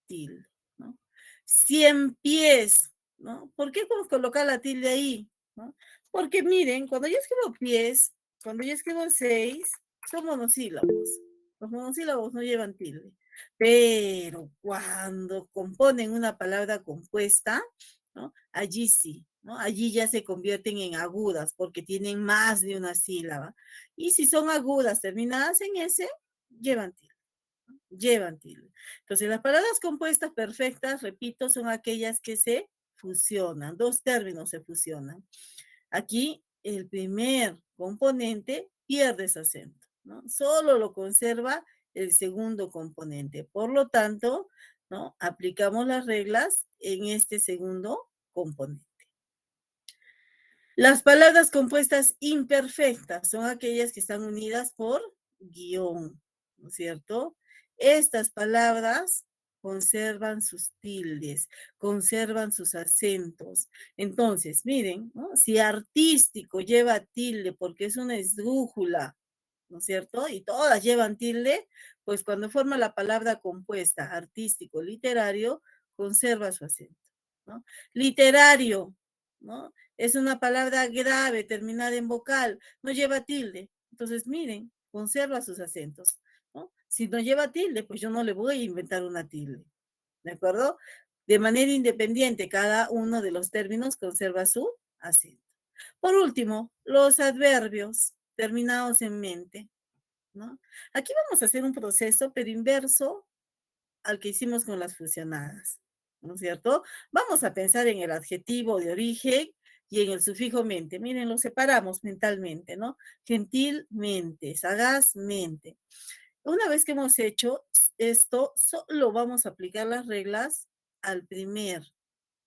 tilde, ¿no? 100 pies, ¿no? ¿Por qué colocar la tilde ahí? ¿No? Porque miren, cuando yo escribo pies, cuando yo escribo 6, son monosílabos. Los monosílabos no llevan tilde. Pero cuando componen una palabra compuesta, ¿no? Allí sí, ¿no? Allí ya se convierten en agudas porque tienen más de una sílaba. Y si son agudas terminadas en S, llevan tilde. Llevan tilde. Entonces, las palabras compuestas perfectas, repito, son aquellas que se fusionan. Dos términos se fusionan. Aquí, el primer componente pierde ese acento, ¿no? Solo lo conserva el segundo componente. Por lo tanto, ¿no? Aplicamos las reglas en este segundo componente. Las palabras compuestas imperfectas son aquellas que están unidas por guión, ¿no es cierto? Estas palabras conservan sus tildes, conservan sus acentos. Entonces, miren, ¿no? Si artístico lleva tilde porque es una esdrújula, ¿no es cierto? Y todas llevan tilde, pues cuando forma la palabra compuesta, artístico, literario, conserva su acento, ¿no? Literario, ¿no? Es una palabra grave, terminada en vocal, no lleva tilde. Entonces, miren, conserva sus acentos, ¿no? Si no lleva tilde, pues yo no le voy a inventar una tilde, ¿de acuerdo? De manera independiente, cada uno de los términos conserva su acento. Por último, los adverbios terminados en mente, ¿no? Aquí vamos a hacer un proceso, pero inverso al que hicimos con las fusionadas, ¿no es cierto? Vamos a pensar en el adjetivo de origen y en el sufijo mente. Miren, lo separamos mentalmente, ¿no? Gentilmente, sagazmente. Una vez que hemos hecho esto, solo vamos a aplicar las reglas al primer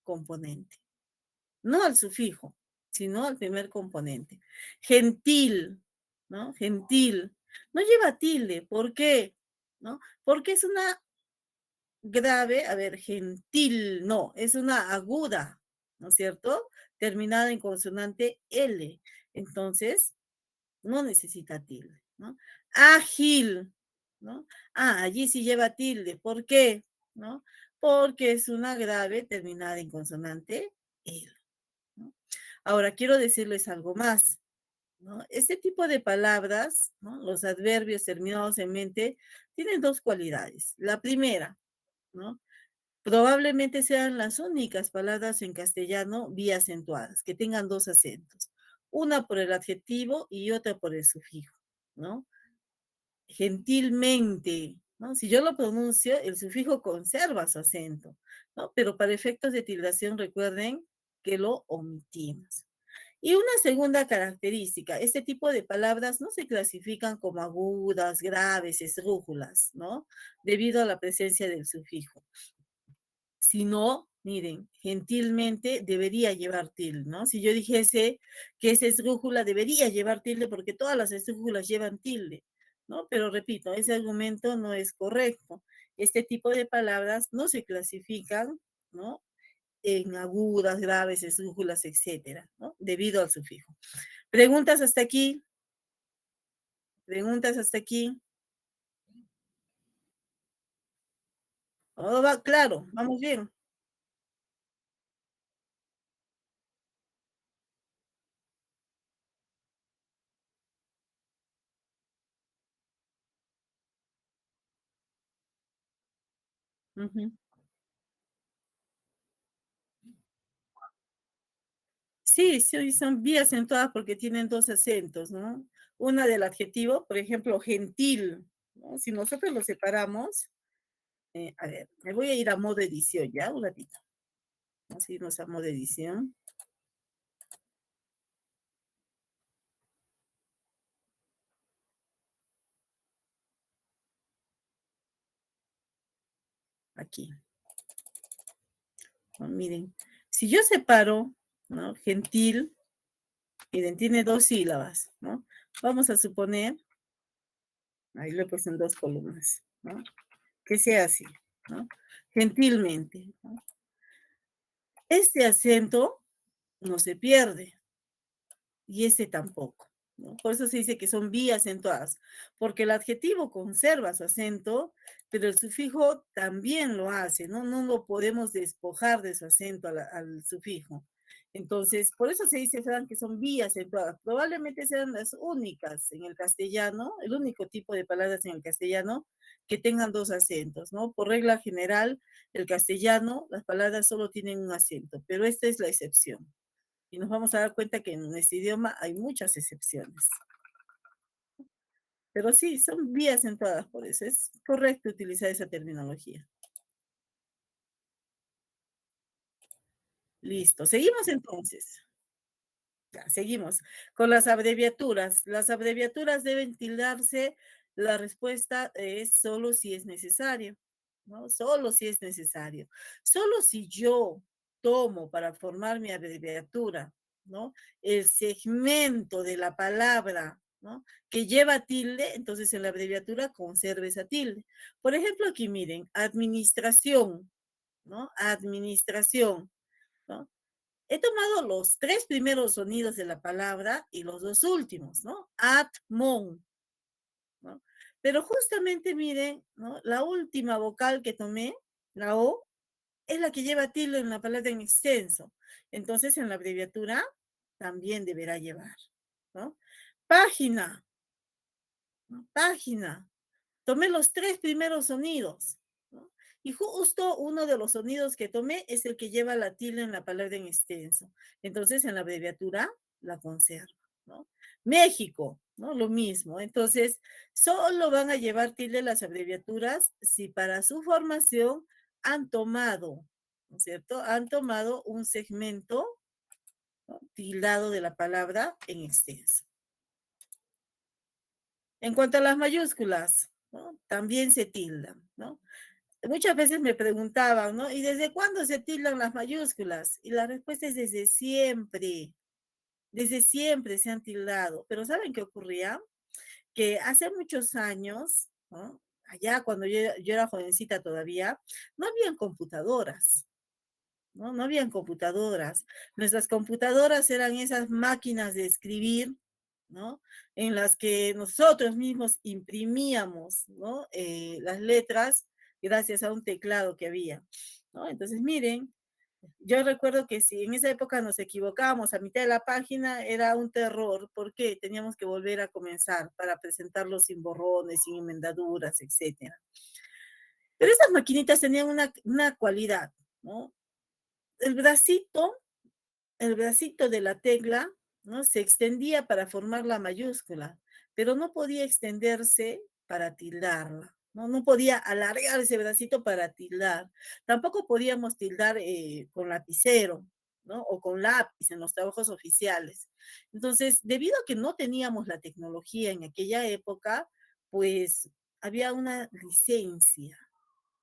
componente, no al sufijo, sino al primer componente. Gentil, ¿no? Gentil. No lleva tilde. ¿Por qué? ¿No? Porque es una grave, a ver, gentil, no, es una aguda, ¿no es cierto? Terminada en consonante L. Entonces, no necesita tilde, ¿no? Ágil, ¿no? Ah, allí sí lleva tilde. ¿Por qué? ¿No? Porque es una grave terminada en consonante L, ¿no? Ahora, quiero decirles algo más, ¿no? Este tipo de palabras, ¿no? Los adverbios terminados en mente, tienen dos cualidades. La primera, ¿no? Probablemente sean las únicas palabras en castellano biacentuadas, que tengan dos acentos, una por el adjetivo y otra por el sufijo, ¿no? Gentilmente, ¿no? Si yo lo pronuncio, el sufijo conserva su acento, ¿no? Pero para efectos de tildación, recuerden que lo omitimos. Y una segunda característica, este tipo de palabras no se clasifican como agudas, graves, esdrújulas, ¿no? Debido a la presencia del sufijo. Si no, miren, gentilmente debería llevar tilde, ¿no? Si yo dijese que esa esdrújula debería llevar tilde porque todas las esdrújulas llevan tilde, ¿no? Pero repito, ese argumento no es correcto. Este tipo de palabras no se clasifican, ¿no? En agudas, graves, esdrújulas, etcétera, ¿no? Debido al sufijo. ¿Preguntas hasta aquí? ¿Preguntas hasta aquí? ¿Todo va claro? ¿Vamos bien? Ujú. Sí, sí, son vías acentuadas porque tienen dos acentos, ¿no? Una del adjetivo, por ejemplo, gentil, ¿no? Si nosotros lo separamos, a ver, me voy a ir a modo edición, ¿ya? Un ratito. Vamos a irnos a modo edición. Aquí. ¿No? Miren, si yo separo, ¿no? Gentil, miren, tiene dos sílabas, ¿no? Vamos a suponer, ahí lo he puesto en dos columnas, ¿no? Que sea así, ¿no? Gentilmente, ¿no? Este acento no se pierde, y ese tampoco, ¿no? Por eso se dice que son biacentuadas, porque el adjetivo conserva su acento, pero el sufijo también lo hace, ¿no? No lo podemos despojar de su acento al sufijo. Entonces, por eso se dice, Fran, que son biacentuadas. Probablemente sean las únicas en el castellano, el único tipo de palabras en el castellano que tengan dos acentos, ¿no? Por regla general, el castellano, las palabras solo tienen un acento, pero esta es la excepción. Y nos vamos a dar cuenta que en este idioma hay muchas excepciones. Pero sí, son vías entradas, por eso es correcto utilizar esa terminología. Listo, seguimos entonces. Ya, seguimos con las abreviaturas. Las abreviaturas deben tildarse. La respuesta es solo si es necesario, ¿no? Solo si es necesario. Solo si yo tomo para formar mi abreviatura, ¿no? El segmento de la palabra, ¿no? Que lleva tilde, entonces en la abreviatura conserve esa tilde. Por ejemplo, aquí miren, administración, ¿no? Administración, ¿no? He tomado los tres primeros sonidos de la palabra y los dos últimos, ¿no? Atmon, ¿no? Pero justamente miren, ¿no? La última vocal que tomé, la O, es la que lleva tilde en la palabra en extenso. Entonces, en la abreviatura también deberá llevar, ¿no? Página, ¿no? Página. Tomé los tres primeros sonidos, ¿no? Y justo uno de los sonidos que tomé es el que lleva la tilde en la palabra en extenso. Entonces, en la abreviatura la conserva, ¿no? México, ¿no? Lo mismo. Entonces, solo van a llevar tilde las abreviaturas si para su formación han tomado, ¿no es cierto? Han tomado un segmento, ¿no?, tildado de la palabra en extenso. En cuanto a las mayúsculas, ¿no?, también se tildan, ¿no? Muchas veces me preguntaban, ¿no? ¿Y desde cuándo se tildan las mayúsculas? Y la respuesta es desde siempre. Desde siempre se han tildado. Pero ¿saben qué ocurría? Que hace muchos años, ¿no?, allá cuando yo era jovencita todavía, no habían computadoras, ¿no? No habían computadoras. Nuestras computadoras eran esas máquinas de escribir, ¿no? En las que nosotros mismos imprimíamos, ¿no?, las letras gracias a un teclado que había, ¿no? Entonces, miren, yo recuerdo que si en esa época nos equivocábamos a mitad de la página, era un terror, porque teníamos que volver a comenzar para presentarlo sin borrones, sin enmendaduras, etcétera. Pero estas maquinitas tenían una cualidad, ¿no? El bracito el bracito de la tecla, ¿no?, se extendía para formar la mayúscula, pero no podía extenderse para tildarla, ¿no? No podía alargar ese bracito para tildar. Tampoco podíamos tildar con lapicero, ¿no? O con lápiz en los trabajos oficiales. Entonces, debido a que no teníamos la tecnología en aquella época, pues había una licencia,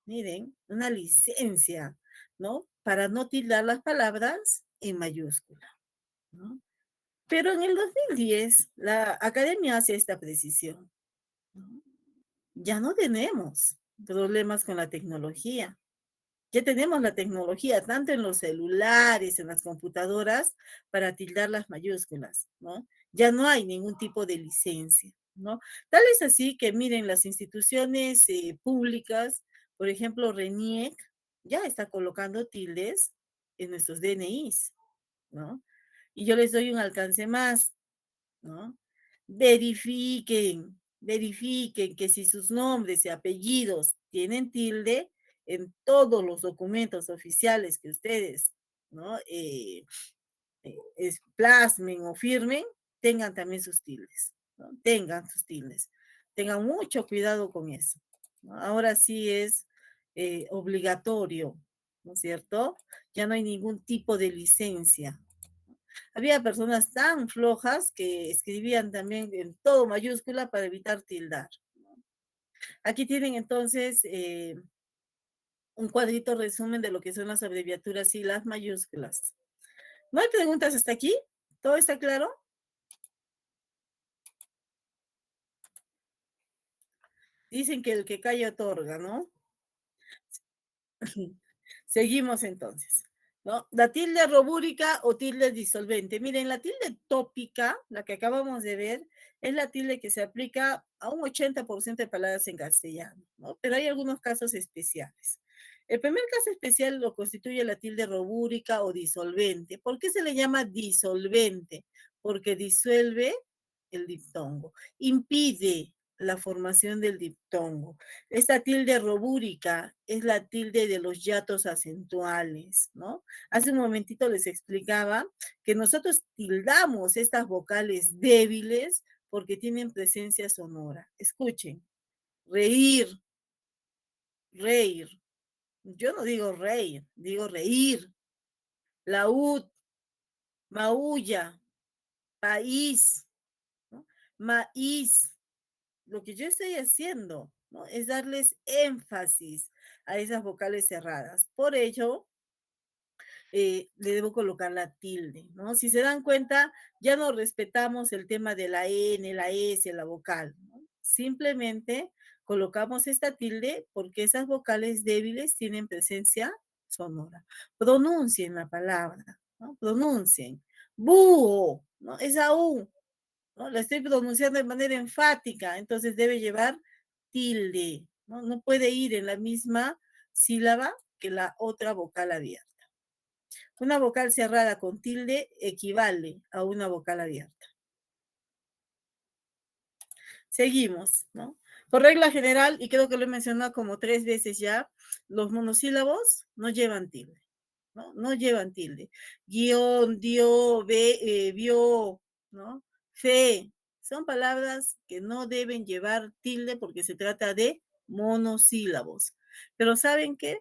miren, una licencia, ¿no?, para no tildar las palabras en mayúscula, ¿no? Pero en el 2010, la academia hace esta precisión, ¿no? Ya no tenemos problemas con la tecnología. Ya tenemos la tecnología, tanto en los celulares, en las computadoras, para tildar las mayúsculas, ¿no? Ya no hay ningún tipo de licencia, ¿no? Tal es así que, miren, las instituciones públicas, por ejemplo, RENIEC, ya está colocando tildes en nuestros DNIs, ¿no? Y yo les doy un alcance más, ¿no? Verifiquen que si sus nombres y apellidos tienen tilde en todos los documentos oficiales que ustedes, ¿no?, plasmen o firmen, tengan también sus tildes, ¿no? Tengan sus tildes. Tengan mucho cuidado con eso, ¿no? Ahora sí es obligatorio, ¿no es cierto? Ya no hay ningún tipo de licencia. Había personas tan flojas que escribían también en todo mayúscula para evitar tildar, ¿no? Aquí tienen entonces un cuadrito resumen de lo que son las abreviaturas y las mayúsculas. ¿No hay preguntas hasta aquí? ¿Todo está claro? Dicen que el que calla otorga, ¿no? Seguimos entonces, ¿no? La tilde robúrica o tilde disolvente. Miren, la tilde tópica, la que acabamos de ver, es la tilde que se aplica a un 80% de palabras en castellano, ¿no? Pero hay algunos casos especiales. El primer caso especial lo constituye la tilde robúrica o disolvente. ¿Por qué se le llama disolvente? Porque disuelve el diptongo, impide la formación del diptongo. Esta tilde robúrica es la tilde de los hiatos acentuales, ¿no? Hace un momentito les explicaba que nosotros tildamos estas vocales débiles porque tienen presencia sonora. Escuchen, reír, reír. Yo no digo reír, digo reír. Laúd, maulla, país, ¿no? Maíz. Lo que yo estoy haciendo, ¿no?, es darles énfasis a esas vocales cerradas. Por ello, le debo colocar la tilde, ¿no? Si se dan cuenta, ya no respetamos el tema de la N, la S, la vocal, ¿no? Simplemente colocamos esta tilde porque esas vocales débiles tienen presencia sonora. Pronuncien la palabra, ¿no? Pronuncien. Búho, ¿no? Esa U, ¿no?, la estoy pronunciando de manera enfática, entonces debe llevar tilde, ¿no? No puede ir en la misma sílaba que la otra vocal abierta. Una vocal cerrada con tilde equivale a una vocal abierta. Seguimos, ¿no? Por regla general, y creo que lo he mencionado como 3 veces ya, los monosílabos no llevan tilde. ¿no? No llevan tilde. Guión, dio, vio, ¿no? Fe, son palabras que no deben llevar tilde porque se trata de monosílabos. Pero ¿saben qué?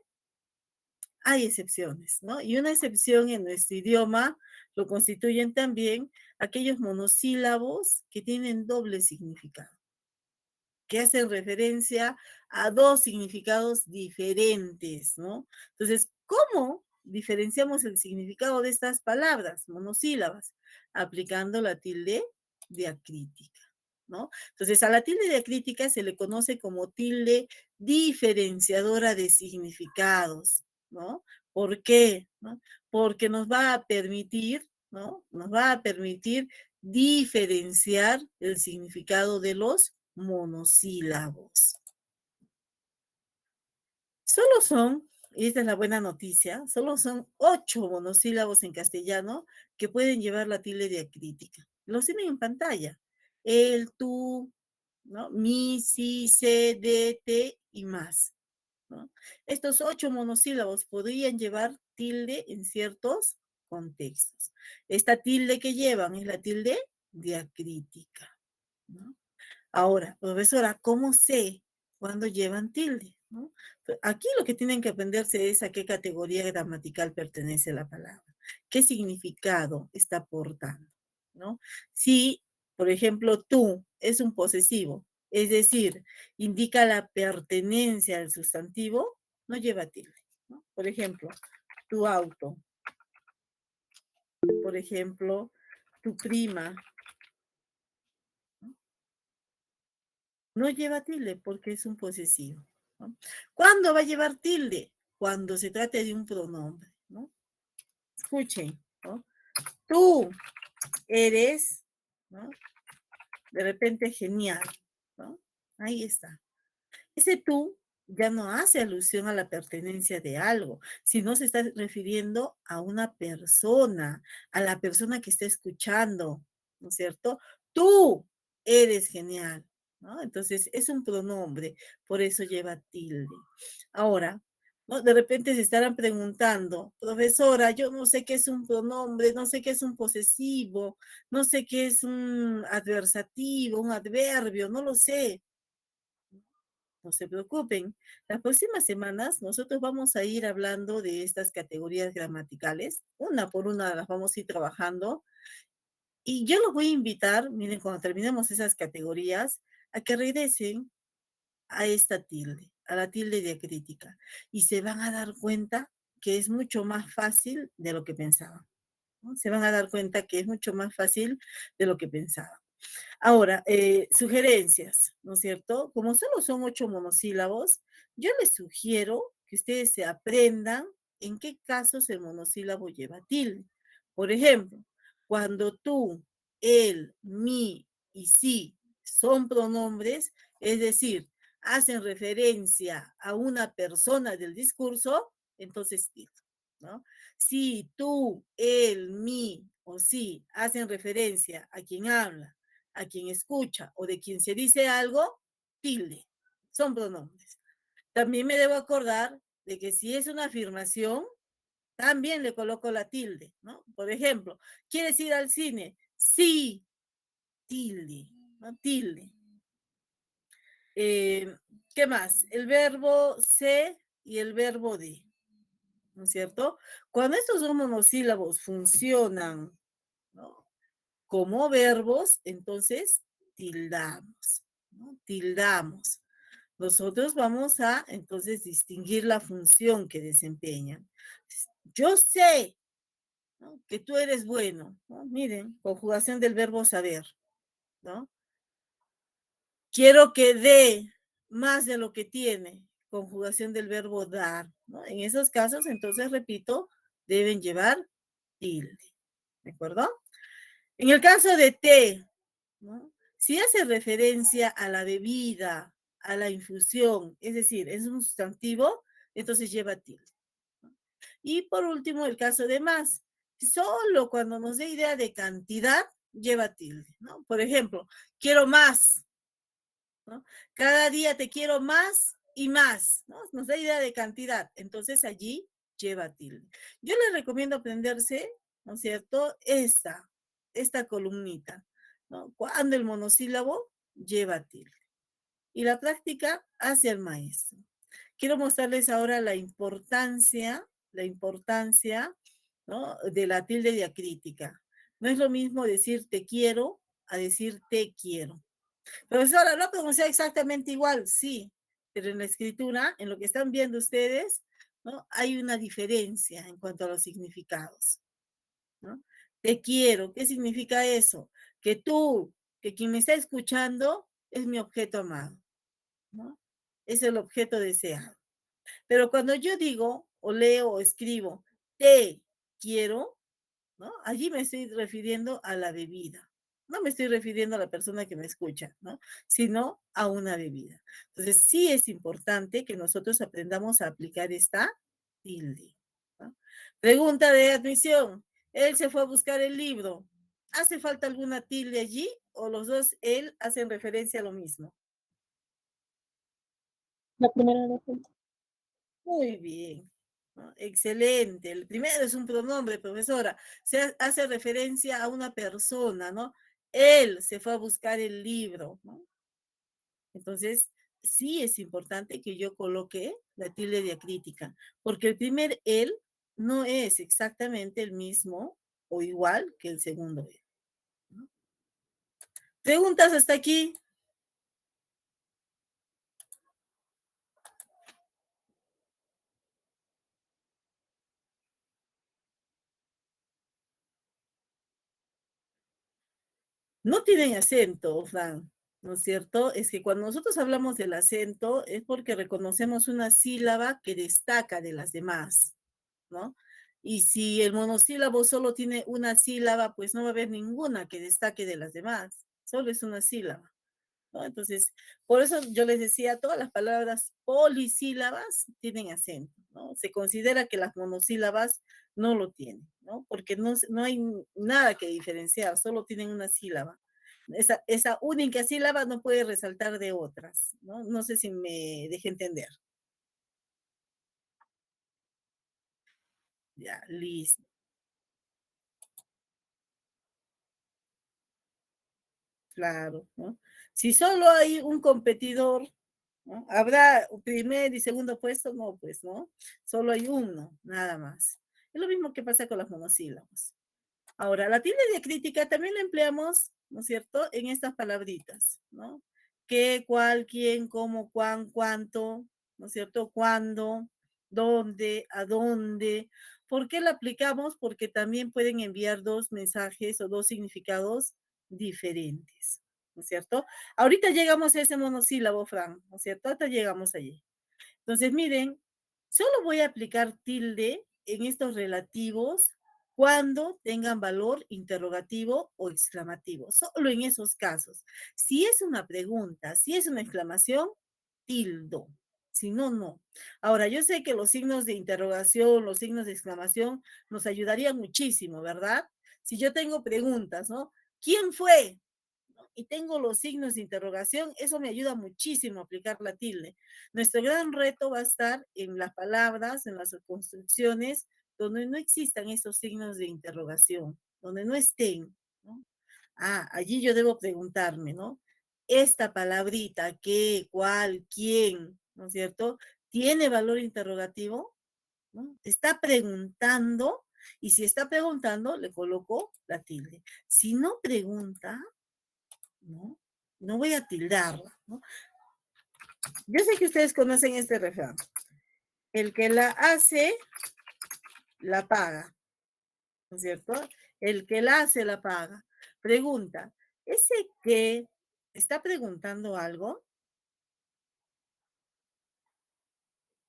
Hay excepciones, ¿no? Y una excepción en nuestro idioma lo constituyen también aquellos monosílabos que tienen doble significado, que hacen referencia a dos significados diferentes, ¿no? Entonces, ¿cómo diferenciamos el significado de estas palabras monosílabas? Aplicando la tilde diacrítica, ¿no? Entonces, a la tilde diacrítica se le conoce como tilde diferenciadora de significados, ¿no? ¿Por qué? ¿No? Porque nos va a permitir, ¿no? Nos va a permitir diferenciar el significado de los monosílabos. Solo son, y esta es la buena noticia, solo son 8 monosílabos en castellano que pueden llevar la tilde diacrítica. Los tienen en pantalla. El, tú, ¿no? Mi, si, se, de, te y más, ¿no? Estos 8 monosílabos podrían llevar tilde en ciertos contextos. Esta tilde que llevan es la tilde diacrítica, ¿no? Ahora, profesora, ¿cómo sé cuándo llevan tilde? ¿No? Aquí lo que tienen que aprenderse es a qué categoría gramatical pertenece la palabra, qué significado está aportando, ¿no? Si, por ejemplo, tú es un posesivo, es decir, indica la pertenencia al sustantivo, no lleva tilde, ¿no? Por ejemplo, tu auto, por ejemplo, tu prima, no lleva tilde porque es un posesivo, ¿no? ¿Cuándo va a llevar tilde? Cuando se trate de un pronombre, ¿no? Escuchen, ¿no? Tú eres, ¿no? De repente genial, ¿no? Ahí está. Ese tú ya no hace alusión a la pertenencia de algo, sino se está refiriendo a una persona, a la persona que está escuchando, ¿no es cierto? Tú eres genial, ¿no? Entonces es un pronombre, por eso lleva tilde. Ahora, ¿no? De repente se estarán preguntando, profesora, yo no sé qué es un pronombre, no sé qué es un posesivo, no sé qué es un adversativo, un adverbio, no lo sé. No se preocupen. Las próximas semanas nosotros vamos a ir hablando de estas categorías gramaticales. Una por una las vamos a ir trabajando. Y yo los voy a invitar, miren, cuando terminemos esas categorías, a que regresen a esta tilde, a la tilde diacrítica. Y se van a dar cuenta que es mucho más fácil de lo que pensaban, ¿no? Se van a dar cuenta que es mucho más fácil de lo que pensaban. Ahora, sugerencias, ¿no es cierto? Como solo son 8 monosílabos, yo les sugiero que ustedes se aprendan en qué casos el monosílabo lleva tilde. Por ejemplo, cuando tú, él, mi y sí son pronombres, es decir, hacen referencia a una persona del discurso, entonces tilde, ¿no? Si tú, él, mi o sí hacen referencia a quien habla, a quien escucha o de quien se dice algo, tilde. Son pronombres. También me debo acordar de que si es una afirmación, también le coloco la tilde, ¿no? Por ejemplo, ¿quieres ir al cine? Sí, tilde, ¿no? Tilde. ¿Qué más? El verbo se y el verbo de, ¿no es cierto? Cuando estos dos monosílabos funcionan, ¿no? Como verbos, entonces tildamos, ¿no? Tildamos. Nosotros vamos a entonces distinguir la función que desempeñan. Yo sé, ¿no? Que tú eres bueno, ¿no? Miren, conjugación del verbo saber, ¿no? Quiero que dé más de lo que tiene, conjugación del verbo dar, ¿no? En esos casos, entonces, repito, deben llevar tilde, ¿de acuerdo? En el caso de té, ¿no? Si hace referencia a la bebida, a la infusión, es decir, es un sustantivo, entonces lleva tilde. Y por último, el caso de más. Solo cuando nos dé idea de cantidad, lleva tilde, ¿no? Por ejemplo, quiero más, ¿no? Cada día te quiero más y más, ¿no? Nos da idea de cantidad. Entonces allí lleva tilde. Yo les recomiendo aprenderse, ¿no es cierto? Esta columnita, ¿no? Cuando el monosílabo lleva tilde. Y la práctica hace al maestro. Quiero mostrarles ahora la importancia, ¿no? De la tilde diacrítica. No es lo mismo decir te quiero a decir te quiero. Profesora, ¿lo pronuncia exactamente igual? Sí, pero en la escritura, en lo que están viendo ustedes, ¿no? Hay una diferencia en cuanto a los significados, ¿no? Te quiero, ¿qué significa eso? Que tú, que quien me está escuchando es mi objeto amado, ¿no? Es el objeto deseado. Pero cuando yo digo, o leo, o escribo, te quiero, ¿no? Allí me estoy refiriendo a la bebida. No me estoy refiriendo a la persona que me escucha, ¿no? Sino a una bebida. Entonces, sí es importante que nosotros aprendamos a aplicar esta tilde, ¿no? Pregunta de admisión. Él se fue a buscar el libro. ¿Hace falta alguna tilde allí o los dos, él, hacen referencia a lo mismo? La primera defensa. Muy bien, ¿no? Excelente. El primero es un pronombre, profesora. Se hace referencia a una persona, ¿no? Él se fue a buscar el libro, ¿no? Entonces, sí es importante que yo coloque la tilde diacrítica, porque el primer él no es exactamente el mismo o igual que el segundo él, ¿no? ¿Preguntas hasta aquí? No tienen acento, Fran, ¿no es cierto? Es que cuando nosotros hablamos del acento es porque reconocemos una sílaba que destaca de las demás, ¿no? Y si el monosílabo solo tiene una sílaba, pues no va a haber ninguna que destaque de las demás, solo es una sílaba, ¿no? Entonces, por eso yo les decía, todas las palabras polisílabas tienen acento, ¿no? Se considera que las monosílabas no lo tienen, ¿no? Porque no hay nada que diferenciar, solo tienen una sílaba. Esa única sílaba no puede resaltar de otras, ¿no? No sé si me dejé entender. Ya, listo, claro, ¿no? Si solo hay un competidor, ¿no? ¿Habrá primer y segundo puesto? No, pues, ¿no? Solo hay uno, nada más. Es lo mismo que pasa con los monosílabos. Ahora, la tilde diacrítica también la empleamos, ¿no es cierto?, en estas palabritas, ¿no? ¿Qué, cuál, quién, cómo, cuán, cuánto, ¿no es cierto? ¿Cuándo? ¿Dónde? ¿A dónde? ¿Por qué la aplicamos? Porque también pueden enviar dos mensajes o dos significados diferentes, ¿no es cierto? Ahorita llegamos a ese monosílabo, Fran, ¿no es cierto? Ahorita llegamos allí. Entonces, miren, solo voy a aplicar tilde en estos relativos cuando tengan valor interrogativo o exclamativo, solo en esos casos. Si es una pregunta, si es una exclamación, tildo, si no, no. Ahora, yo sé que los signos de interrogación, los signos de exclamación nos ayudarían muchísimo, ¿verdad? Si yo tengo preguntas, ¿no? ¿Quién fue? Y tengo los signos de interrogación, eso me ayuda muchísimo a aplicar la tilde. Nuestro gran reto va a estar en las palabras, en las construcciones, donde no existan esos signos de interrogación, donde no estén, ¿no? Allí yo debo preguntarme, ¿no? Esta palabrita, ¿qué, cuál, quién, ¿no es cierto? ¿Tiene valor interrogativo? ¿No? Está preguntando, y si está preguntando, le coloco la tilde. Si no pregunta, ¿no? No voy a tildarla, ¿no? Yo sé que ustedes conocen este refrán. El que la hace, la paga, ¿no es cierto? El que la hace, la paga. Pregunta, ¿ese que está preguntando algo?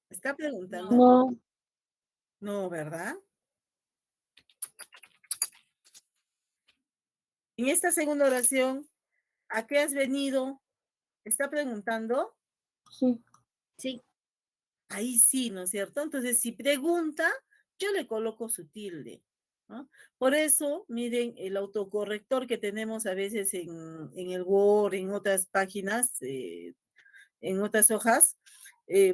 ¿Está preguntando? No, No, ¿verdad? En esta segunda oración, ¿a qué has venido? ¿Está preguntando? sí. Sí. Ahí sí, ¿no es cierto? Entonces, si pregunta, yo le coloco su tilde, ¿no? Por eso, miren, el autocorrector que tenemos a veces en el Word, en otras páginas, en otras hojas,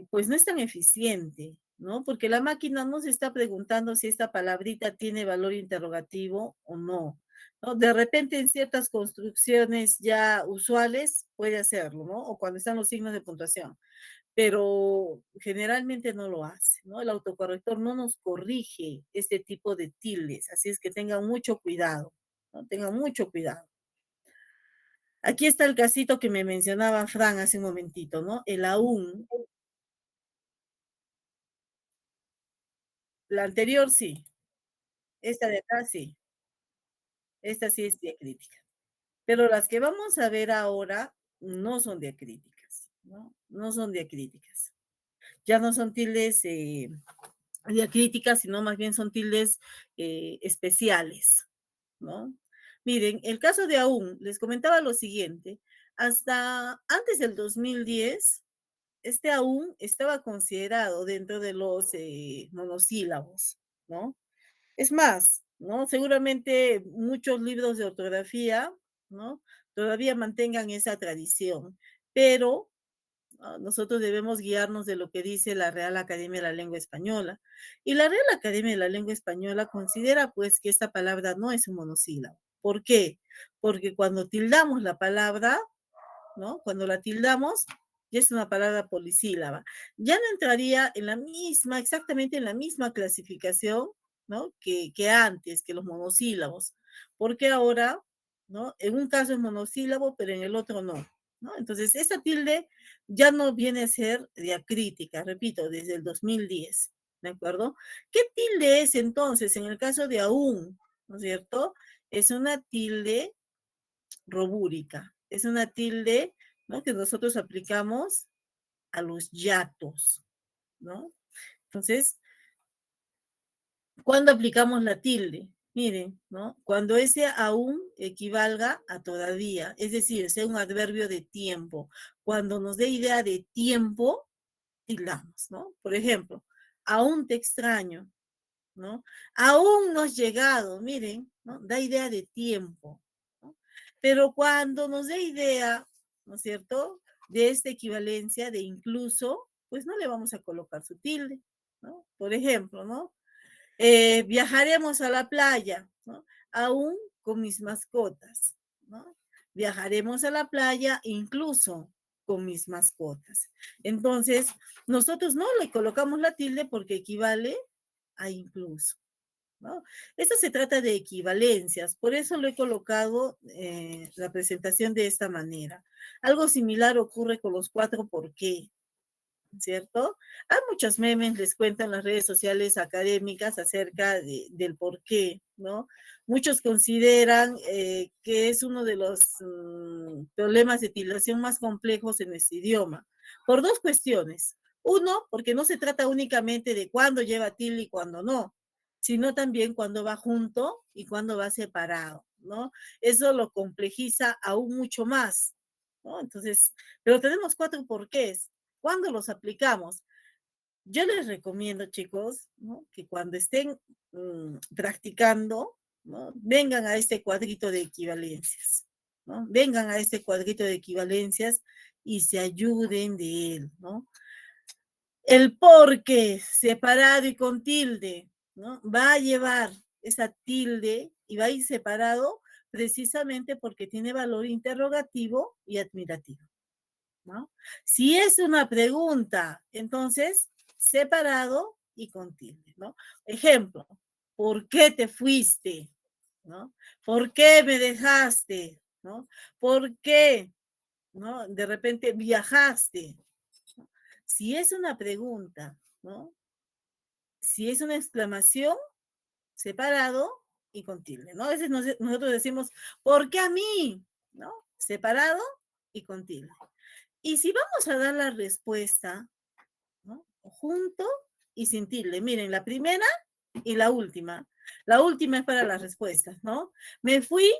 pues no es tan eficiente, ¿no? Porque la máquina no se está preguntando si esta palabrita tiene valor interrogativo o no, ¿no? De repente en ciertas construcciones ya usuales puede hacerlo, ¿no? O cuando están los signos de puntuación, pero generalmente no lo hace, ¿no? El autocorrector no nos corrige este tipo de tildes, así es que tengan mucho cuidado, ¿no? Tengan mucho cuidado. Aquí está el casito que me mencionaba Fran hace un momentito, ¿no? El aún. La anterior sí, esta de acá sí, esta sí es diacrítica. Pero las que vamos a ver ahora no son diacríticas, ¿no? No son diacríticas. Ya no son tildes diacríticas, sino más bien son tildes especiales, ¿no? Miren, el caso de aún, les comentaba lo siguiente, hasta antes del 2010, este aún estaba considerado dentro de los monosílabos, ¿no? Es más, ¿no? Seguramente muchos libros de ortografía, ¿no? Todavía mantengan esa tradición, pero nosotros debemos guiarnos de lo que dice la Real Academia de la Lengua Española. Y la Real Academia de la Lengua Española considera pues que esta palabra no es un monosílabo. ¿Por qué? Porque cuando tildamos la palabra, ¿no? Cuando la tildamos, ya es una palabra polisílaba. Ya no entraría en la misma, exactamente en la misma clasificación, ¿no? Que antes, que los monosílabos. Porque ahora, ¿no? En un caso es monosílabo, pero en el otro no, ¿no? Entonces, esa tilde ya no viene a ser diacrítica, repito, desde el 2010, ¿de acuerdo? ¿Qué tilde es entonces en el caso de aún, ¿no es cierto? Es una tilde robúrica. Es una tilde, ¿no? Que nosotros aplicamos a los yatos, ¿no? Entonces, ¿cuándo aplicamos la tilde? Miren, ¿no? Cuando ese aún equivalga a todavía, es decir, sea un adverbio de tiempo. Cuando nos dé idea de tiempo, tildamos, ¿no? Por ejemplo, aún te extraño, ¿no? Aún no has llegado, miren, ¿no? Da idea de tiempo, ¿no? Pero cuando nos dé idea, ¿no es cierto?, de esta equivalencia de incluso, pues no le vamos a colocar su tilde, ¿no? Por ejemplo, ¿no? Viajaremos a la playa, ¿no? Aún con mis mascotas, ¿no? Viajaremos a la playa incluso con mis mascotas. Entonces, nosotros no le colocamos la tilde porque equivale a incluso, ¿no? Esto se trata de equivalencias, por eso lo he colocado la presentación de esta manera. Algo similar ocurre con los 4 por qué, ¿cierto? Hay muchos memes, les cuentan las redes sociales académicas acerca del por qué, ¿no? Muchos consideran que es uno de los problemas de tildación más complejos en este idioma, por dos cuestiones. Uno, porque no se trata únicamente de cuándo lleva tilde y cuándo no, sino también cuándo va junto y cuándo va separado, ¿no? Eso lo complejiza aún mucho más, ¿no? Entonces, pero tenemos 4 porqués. ¿Cuándo los aplicamos? Yo les recomiendo, chicos, ¿no? Que cuando estén practicando, ¿no? Vengan a este cuadrito de equivalencias, ¿no? Vengan a este cuadrito de equivalencias y se ayuden de él, ¿no? El porque separado y con tilde, ¿no? Va a llevar esa tilde y va a ir separado precisamente porque tiene valor interrogativo y admirativo, ¿no? Si es una pregunta, entonces separado y con tilde, ¿no? Ejemplo, ¿por qué te fuiste? ¿No? ¿Por qué me dejaste? ¿No? ¿Por qué? ¿No? De repente viajaste. ¿No? Si es una pregunta, ¿no? Si es una exclamación, separado y con tilde, ¿no? A veces nosotros decimos, ¿por qué a mí? ¿No? Separado y con tilde. Y si vamos a dar la respuesta, ¿no? Junto y sin tilde. Miren, la primera y la última. La última es para las respuestas, ¿no? Me fui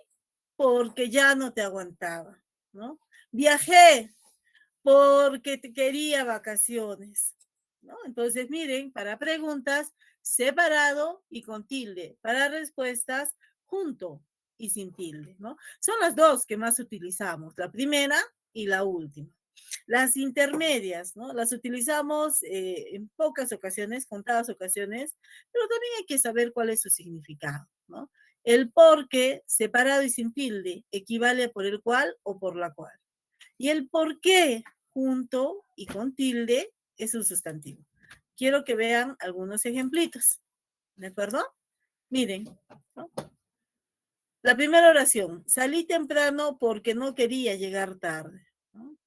porque ya no te aguantaba, ¿no? Viajé porque te quería vacaciones, ¿no? Entonces, miren, para preguntas, separado y con tilde. Para respuestas, junto y sin tilde, ¿no? Son las dos que más utilizamos, la primera y la última. Las intermedias, ¿no? Las utilizamos en pocas ocasiones, contadas ocasiones, pero también hay que saber cuál es su significado, ¿no? El porque, separado y sin tilde, equivale a por el cual o por la cual. Y el por qué, junto y con tilde, es un sustantivo. Quiero que vean algunos ejemplitos, ¿de acuerdo? Miren, ¿no? La primera oración, salí temprano porque no quería llegar tarde, ¿no?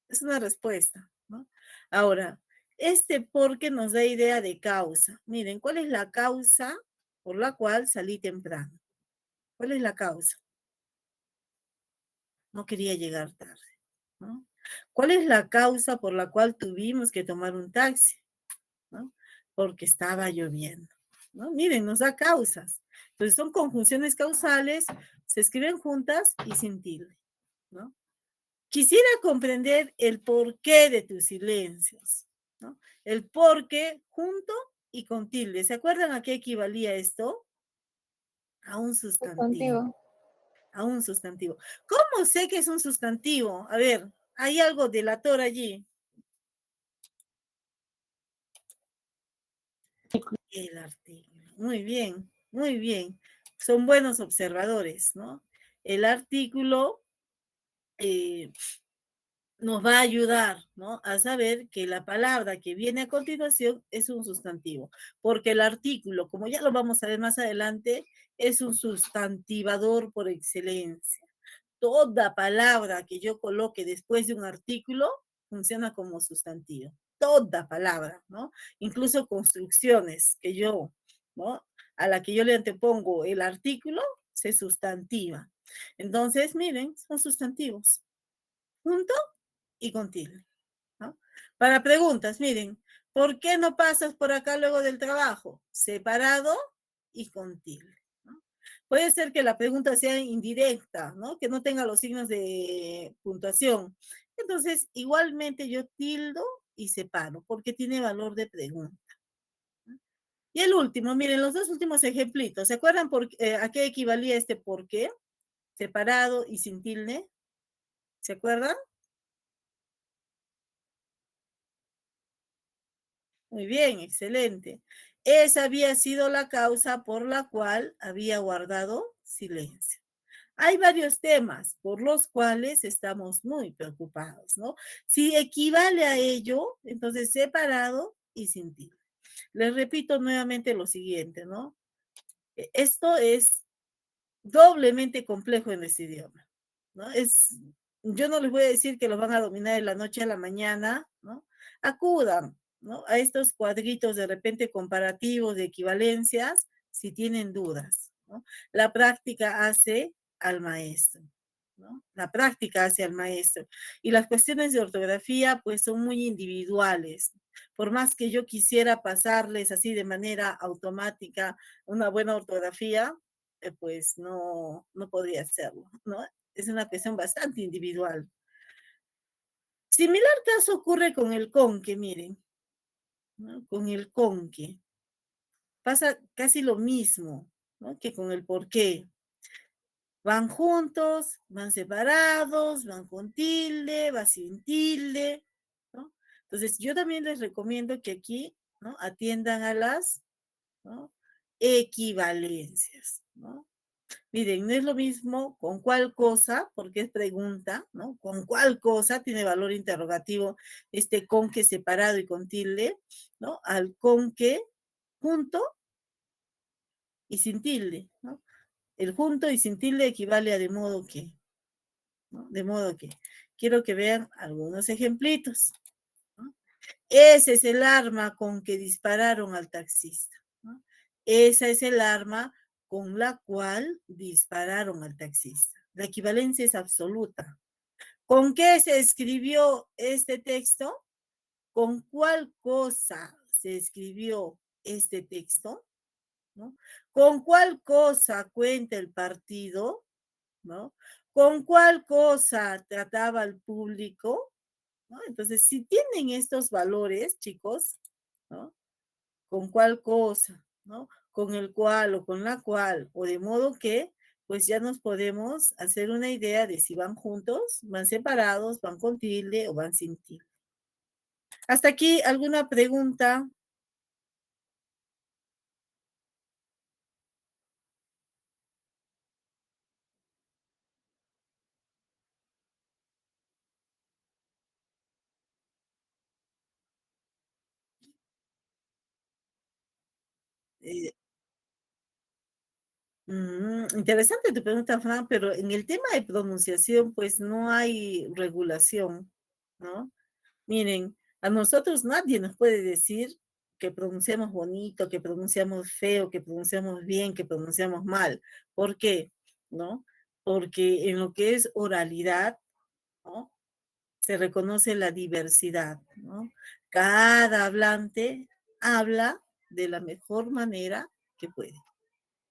Es una respuesta, ¿no? Ahora, este porque nos da idea de causa. Miren, ¿cuál es la causa por la cual salí temprano? ¿Cuál es la causa? No quería llegar tarde, ¿no? ¿Cuál es la causa por la cual tuvimos que tomar un taxi? ¿No? Porque estaba lloviendo, ¿no? Miren, nos da causas. Entonces son conjunciones causales, se escriben juntas y sin tilde, ¿no? Quisiera comprender el porqué de tus silencios, ¿no? El porqué junto y con tilde. ¿Se acuerdan a qué equivalía esto? A un sustantivo. Contigo. A un sustantivo. ¿Cómo sé que es un sustantivo? A ver, hay algo delator allí. El artículo. Muy bien, muy bien. Son buenos observadores, ¿no? El artículo nos va a ayudar, ¿no? A saber que la palabra que viene a continuación es un sustantivo, porque el artículo, como ya lo vamos a ver más adelante, es un sustantivador por excelencia. Toda palabra que yo coloque después de un artículo funciona como sustantivo. Toda palabra, ¿no? Incluso construcciones que yo, ¿no? A la que yo le antepongo el artículo, se sustantiva. Entonces, miren, son sustantivos. Junto y con tilde, ¿no? Para preguntas, miren, ¿por qué no pasas por acá luego del trabajo? Separado y con tilde, ¿no? Puede ser que la pregunta sea indirecta, ¿no? Que no tenga los signos de puntuación. Entonces, igualmente yo tildo y separo, porque tiene valor de pregunta. Y el último, miren, los dos últimos ejemplitos. ¿Se acuerdan a qué equivalía este por qué? Separado y sin tilde. ¿Se acuerdan? Muy bien, excelente. Esa había sido la causa por la cual había guardado silencio. Hay varios temas por los cuales estamos muy preocupados, ¿no? Si equivale a ello, entonces separado y sin tilde. Les repito nuevamente lo siguiente, ¿no? Esto es doblemente complejo en este idioma, ¿no? Yo no les voy a decir que lo van a dominar de la noche a la mañana, ¿no? Acudan, ¿no? A estos cuadritos de repente comparativos de equivalencias si tienen dudas, ¿no? La práctica hace al maestro, ¿no? La práctica hace al maestro. Y las cuestiones de ortografía pues son muy individuales. Por más que yo quisiera pasarles así de manera automática una buena ortografía, pues no podría hacerlo, ¿no? Es una cuestión bastante individual. Similar caso ocurre con el conque, miren, ¿no? Con el conque. Pasa casi lo mismo, ¿no? Que con el por qué. Van juntos, van separados, van con tilde, van sin tilde, ¿no? Entonces, yo también les recomiendo que aquí, ¿no? Atiendan a las, ¿no? Equivalencias, ¿no? Miren, no es lo mismo con cuál cosa, porque es pregunta, ¿no? Con cuál cosa tiene valor interrogativo este con que separado y con tilde, ¿no? Al con que junto y sin tilde, ¿no? El junto y sin tilde equivale a de modo que, ¿no? De modo que. Quiero que vean algunos ejemplitos, ¿no? Ese es el arma con que dispararon al taxista, ¿no? Esa es el arma con la cual dispararon al taxista. La equivalencia es absoluta. ¿Con qué se escribió este texto? ¿Con cuál cosa se escribió este texto? ¿No? ¿Con cuál cosa cuenta el partido? ¿No? ¿Con cuál cosa trataba al público? ¿No? Entonces, si tienen estos valores, chicos, ¿no? ¿Con cuál cosa? ¿No? Con el cual o con la cual, o de modo que, pues ya nos podemos hacer una idea de si van juntos, van separados, van con tilde o van sin tilde. Hasta aquí, ¿alguna pregunta? Eh, Interesante tu pregunta, Fran, pero en el tema de pronunciación, pues no hay regulación, ¿no? Miren, a nosotros nadie nos puede decir que pronunciamos bonito, que pronunciamos feo, que pronunciamos bien, que pronunciamos mal. ¿Por qué? ¿No? Porque en lo que es oralidad, ¿no? Se reconoce la diversidad, ¿no? Cada hablante habla de la mejor manera que puede.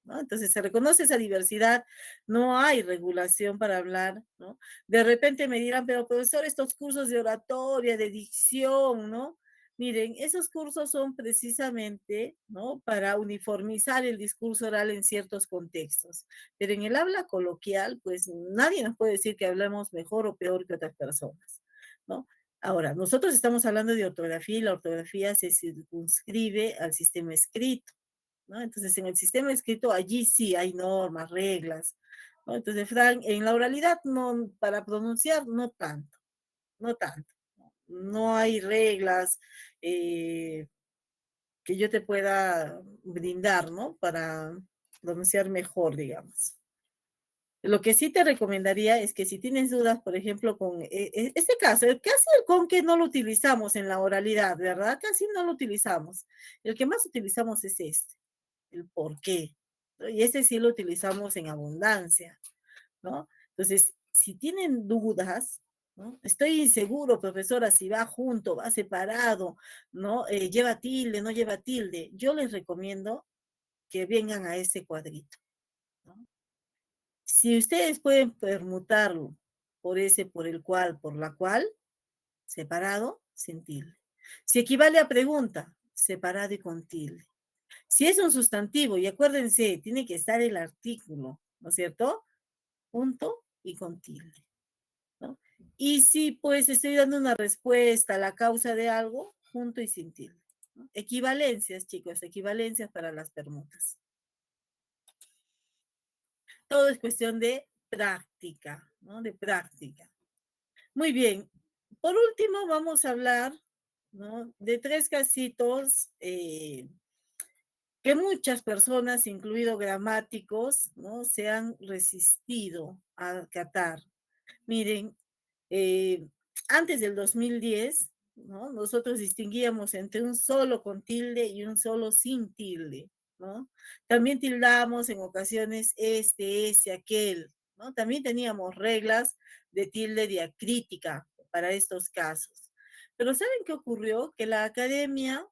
¿No? Entonces se reconoce esa diversidad, no hay regulación para hablar, ¿no? De repente me dirán, pero profesor, estos cursos de oratoria, de dicción, ¿no? Miren, esos cursos son precisamente, ¿no? Para uniformizar el discurso oral en ciertos contextos. Pero en el habla coloquial, pues nadie nos puede decir que hablamos mejor o peor que otras personas, ¿no? Ahora, nosotros estamos hablando de ortografía y la ortografía se circunscribe al sistema escrito. ¿No? Entonces, en el sistema escrito, allí sí hay normas, reglas, ¿no? Entonces, Frank, en la oralidad, no, para pronunciar, no tanto, no tanto. No hay reglas que yo te pueda brindar, ¿no? Para pronunciar mejor, digamos. Lo que sí te recomendaría es que si tienes dudas, por ejemplo, con este caso, casi el con que no lo utilizamos en la oralidad, ¿verdad? Casi no lo utilizamos. El que más utilizamos es este, el por qué, ¿no? Y ese sí lo utilizamos en abundancia, ¿no? Entonces, si tienen dudas, ¿no? Estoy inseguro, profesora, si va junto, va separado, ¿no? Lleva tilde, no lleva tilde. Yo les recomiendo que vengan a ese cuadrito, ¿no? Si ustedes pueden permutarlo por ese, por el cual, por la cual, separado, sin tilde. Si equivale a pregunta, separado y con tilde. Si es un sustantivo, y acuérdense, tiene que estar el artículo, ¿no es cierto? Punto y con tilde, ¿no? Y si pues estoy dando una respuesta a la causa de algo, punto y sin tilde, ¿no? Equivalencias, chicos, equivalencias para las permutas. Todo es cuestión de práctica, ¿no? De práctica. Muy bien. Por último, vamos a hablar, ¿no? De tres casitos que muchas personas, incluidos gramáticos, ¿no? Se han resistido a acatar. Miren, eh, antes del 2010, ¿no? Nosotros distinguíamos entre un solo con tilde y un solo sin tilde, ¿no? También tildamos en ocasiones este, ese, aquel, ¿no? También teníamos reglas de tilde diacrítica para estos casos. Pero ¿saben qué ocurrió? Que la academia,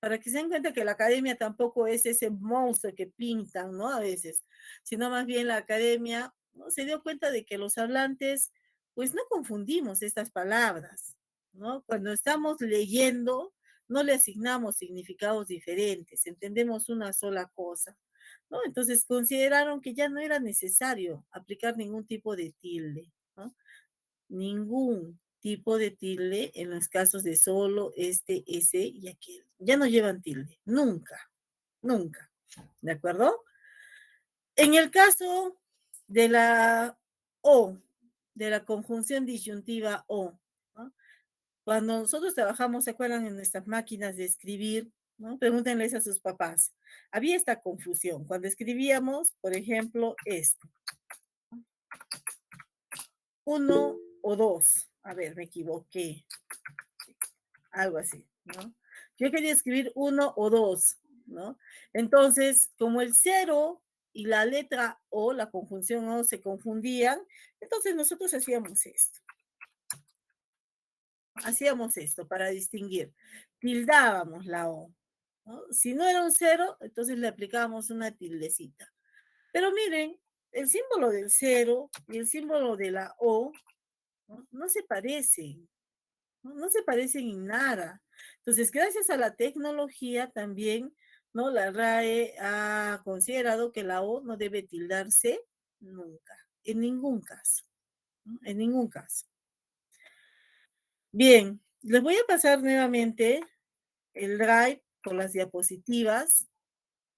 para que se den cuenta que la academia tampoco es ese monstruo que pintan, ¿no? A veces, sino más bien la academia, ¿no? Se dio cuenta de que los hablantes, pues no confundimos estas palabras, ¿no? Cuando estamos leyendo, no le asignamos significados diferentes, entendemos una sola cosa, ¿no? Entonces consideraron que ya no era necesario aplicar ningún tipo de tilde, ¿no? Ningún tipo de tilde en los casos de solo, este, ese y aquel. Ya no llevan tilde, nunca, nunca. ¿De acuerdo? En el caso de la O, de la conjunción disyuntiva O, ¿no? Cuando nosotros trabajamos, ¿se acuerdan en nuestras máquinas de escribir? ¿No? Pregúntenles a sus papás. Había esta confusión. Cuando escribíamos, por ejemplo, esto, uno o dos. A ver, me equivoqué. Algo así, ¿no? Yo quería escribir uno o dos, ¿no? Entonces, como el cero y la letra O, la conjunción O, se confundían, entonces nosotros hacíamos esto para distinguir, tildábamos la O, ¿no? Si no era un cero, entonces le aplicábamos una tildecita. Pero miren, el símbolo del cero y el símbolo de la O, ¿no? No se parecen, ¿no? No se parecen en nada. Entonces, gracias a la tecnología también, ¿no? La RAE ha considerado que la O no debe tildarse Nunca, en ningún caso, ¿no? En ningún caso. Bien, les voy a pasar nuevamente el Drive con las diapositivas,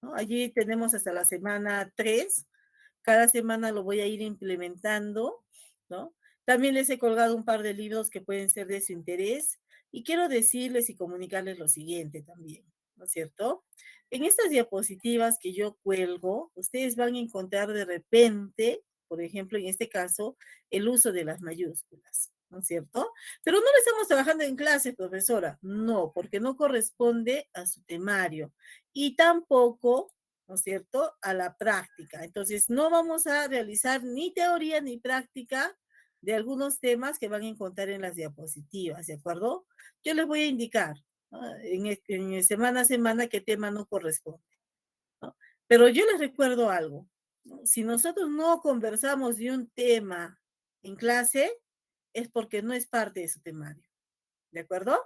¿no? Allí tenemos hasta la semana 3. Cada semana lo voy a ir implementando, ¿no? También les he colgado un par de libros que pueden ser de su interés y quiero decirles y comunicarles lo siguiente también, ¿no es cierto? En estas diapositivas que yo cuelgo, ustedes van a encontrar de repente, por ejemplo, en este caso, el uso de las mayúsculas, ¿no es cierto? Pero no lo estamos trabajando en clase, profesora. No, porque no corresponde a su temario. Y tampoco, ¿no es cierto?, a la práctica. Entonces, no vamos a realizar ni teoría ni práctica de algunos temas que van a encontrar en las diapositivas, ¿de acuerdo? Yo les voy a indicar, ¿no?, en semana a semana qué tema no corresponde, ¿no? Pero yo les recuerdo algo, ¿no? Si nosotros no conversamos de un tema en clase, es porque no es parte de su temario, ¿de acuerdo?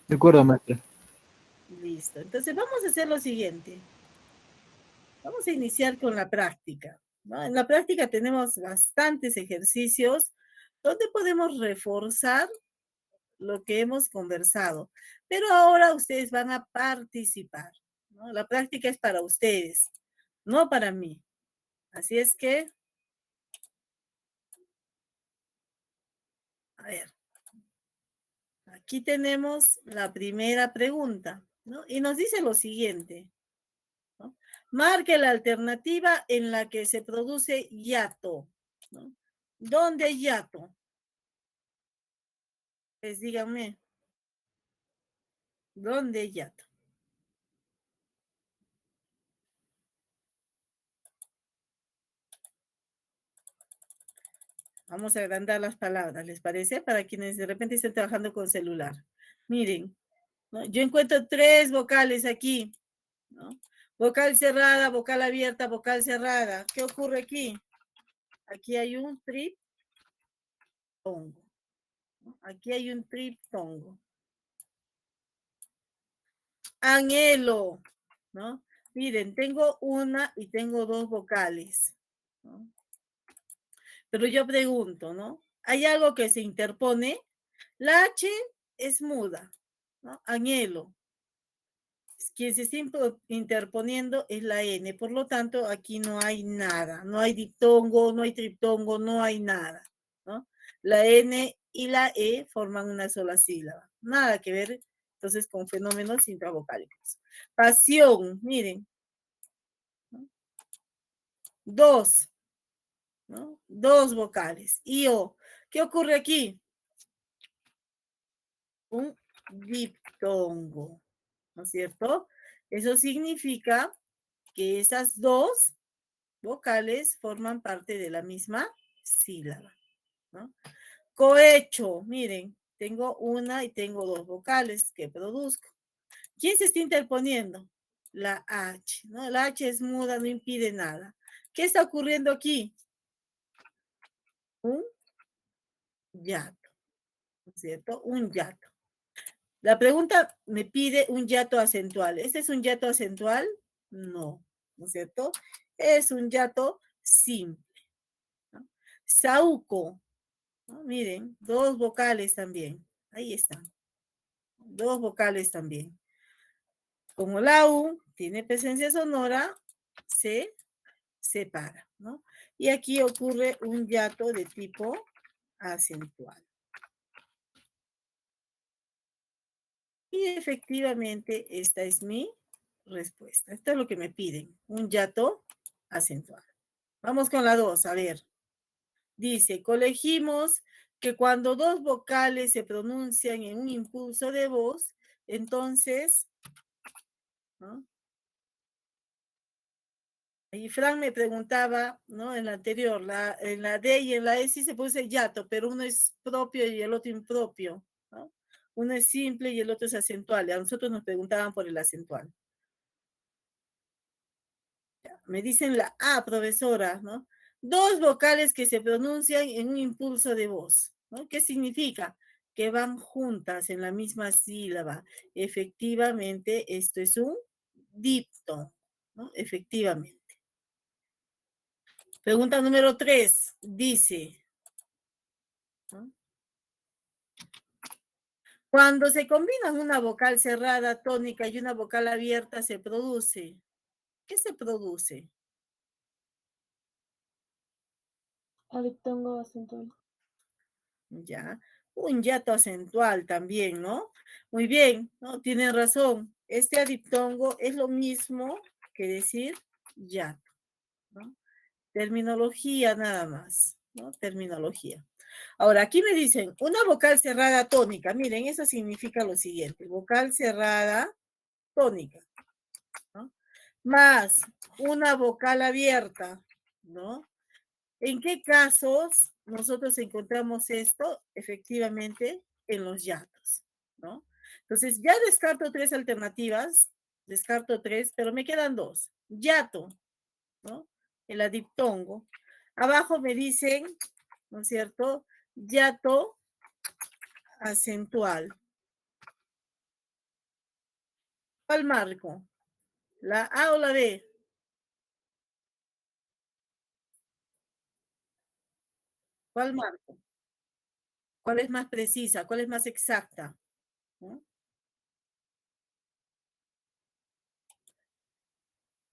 De acuerdo, maestra. Listo. Entonces, vamos a hacer lo siguiente. Vamos a iniciar con la práctica, ¿no? En la práctica tenemos bastantes ejercicios donde podemos reforzar lo que hemos conversado, pero ahora ustedes van a participar, ¿no? La práctica es para ustedes, no para mí. Así es que, a ver, aquí tenemos la primera pregunta, ¿no? Y nos dice lo siguiente, ¿no? Marque la alternativa en la que se produce hiato, ¿no? ¿Dónde hay hiato? Pues díganme, ¿dónde hay hiato? Vamos a agrandar las palabras, ¿les parece? Para quienes de repente estén trabajando con celular. Miren, ¿no? Yo encuentro 3 vocales aquí, ¿no? Vocal cerrada, vocal abierta, vocal cerrada. ¿Qué ocurre aquí? Aquí hay un triptongo, ¿no? Aquí hay un triptongo. Anhelo, ¿no? Miren, tengo una y tengo 2 vocales, ¿no? Pero yo pregunto, ¿no? ¿Hay algo que se interpone? La H es muda, ¿no? Anhelo. Quien se está interponiendo es la N, por lo tanto, aquí no hay nada, no hay diptongo, no hay triptongo, no hay nada, ¿no? La N y la E forman una sola sílaba, nada que ver, entonces, con fenómenos intravocálicos. Pasión, miren, ¿no? 2, ¿no? 2 vocales. Y O, ¿qué ocurre aquí? Un diptongo, ¿no es cierto? Eso significa que esas 2 vocales forman parte de la misma sílaba, ¿no? Cohecho, miren, tengo una y tengo 2 vocales que produzco. ¿Quién se está interponiendo? La H, ¿no? La H es muda, no impide nada. ¿Qué está ocurriendo aquí? Un hiato, ¿no es cierto? Un hiato. La pregunta me pide un hiato acentual. ¿Este es un hiato acentual? No, ¿no es cierto? Es un hiato simple, ¿no? Saúco, ¿no? Miren, 2 vocales también. Ahí están. 2 vocales también. Como la U tiene presencia sonora, se separa, ¿no? Y aquí ocurre un hiato de tipo acentual. Y efectivamente, esta es mi respuesta. Esto es lo que me piden, un hiato acentual. Vamos con la 2, a ver. Dice, colegimos que cuando 2 vocales se pronuncian en un impulso de voz, entonces, ¿no? Y Fran me preguntaba, ¿no? En la anterior, en la D y en la E sí se produce hiato, pero uno es propio y el otro impropio, ¿no? Uno es simple y el otro es acentual. A nosotros nos preguntaban por el acentual. Me dicen la A, profesora, ¿no? 2 vocales que se pronuncian en un impulso de voz, ¿no? ¿Qué significa? Que van juntas en la misma sílaba. Efectivamente, esto es un diptongo, ¿no? Efectivamente. Pregunta número 3, dice, ¿no? Cuando se combinan una vocal cerrada tónica y una vocal abierta, se produce. ¿Qué se produce? Adiptongo acentual. Ya, un hiato acentual también, ¿no? Muy bien, ¿no? Tienen razón. Este adiptongo es lo mismo que decir hiato, ¿no? Terminología nada más, ¿no? Terminología. Ahora, aquí me dicen, una vocal cerrada tónica. Miren, eso significa lo siguiente. Vocal cerrada tónica, ¿no? Más una vocal abierta, ¿no? ¿En qué casos nosotros encontramos esto? Efectivamente, en los hiatos, ¿no? Entonces, ya descarto 3 alternativas, descarto 3, pero me quedan 2. Hiato, ¿no? El adiptongo. Abajo me dicen, ¿no es cierto? Hiato acentual. ¿Cuál marco? ¿La A o la B? ¿Cuál marco? ¿Cuál es más precisa? ¿Cuál es más exacta? ¿No?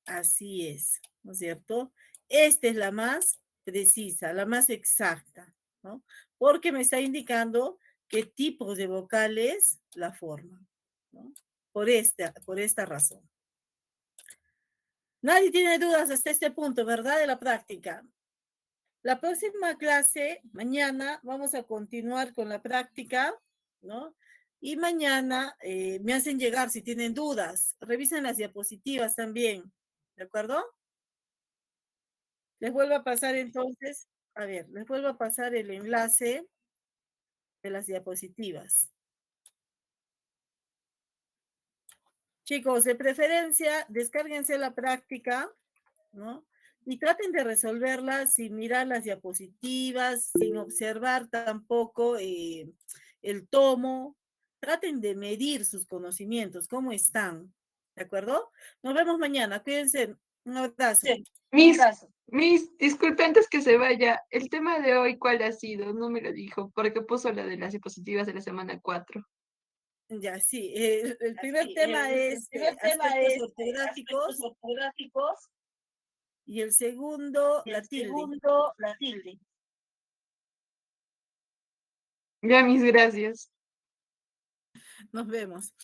Así es, ¿no es cierto? Esta es la más precisa, la más exacta, ¿no? Porque me está indicando qué tipos de vocales la forman, ¿no? Por esta razón. Nadie tiene dudas hasta este punto, ¿verdad? De la práctica. La próxima clase, mañana, vamos a continuar con la práctica, ¿no? Y mañana me hacen llegar si tienen dudas. Revisen las diapositivas también, ¿de acuerdo? Les vuelvo a pasar entonces, a ver, les vuelvo a pasar el enlace de las diapositivas. Chicos, de preferencia, descárguense la práctica, ¿no? Y traten de resolverla sin mirar las diapositivas, sin observar tampoco el tomo. Traten de medir sus conocimientos, cómo están, ¿de acuerdo? Nos vemos mañana, cuídense, un abrazo. Sí. Miss, disculpe antes que se vaya, el tema de hoy, ¿cuál ha sido? No me lo dijo, porque puso la de las diapositivas de la semana 4. Ya, sí, el primer tema es aspectos ortográficos y el segundo, la tilde. Ya, mis gracias. Nos vemos.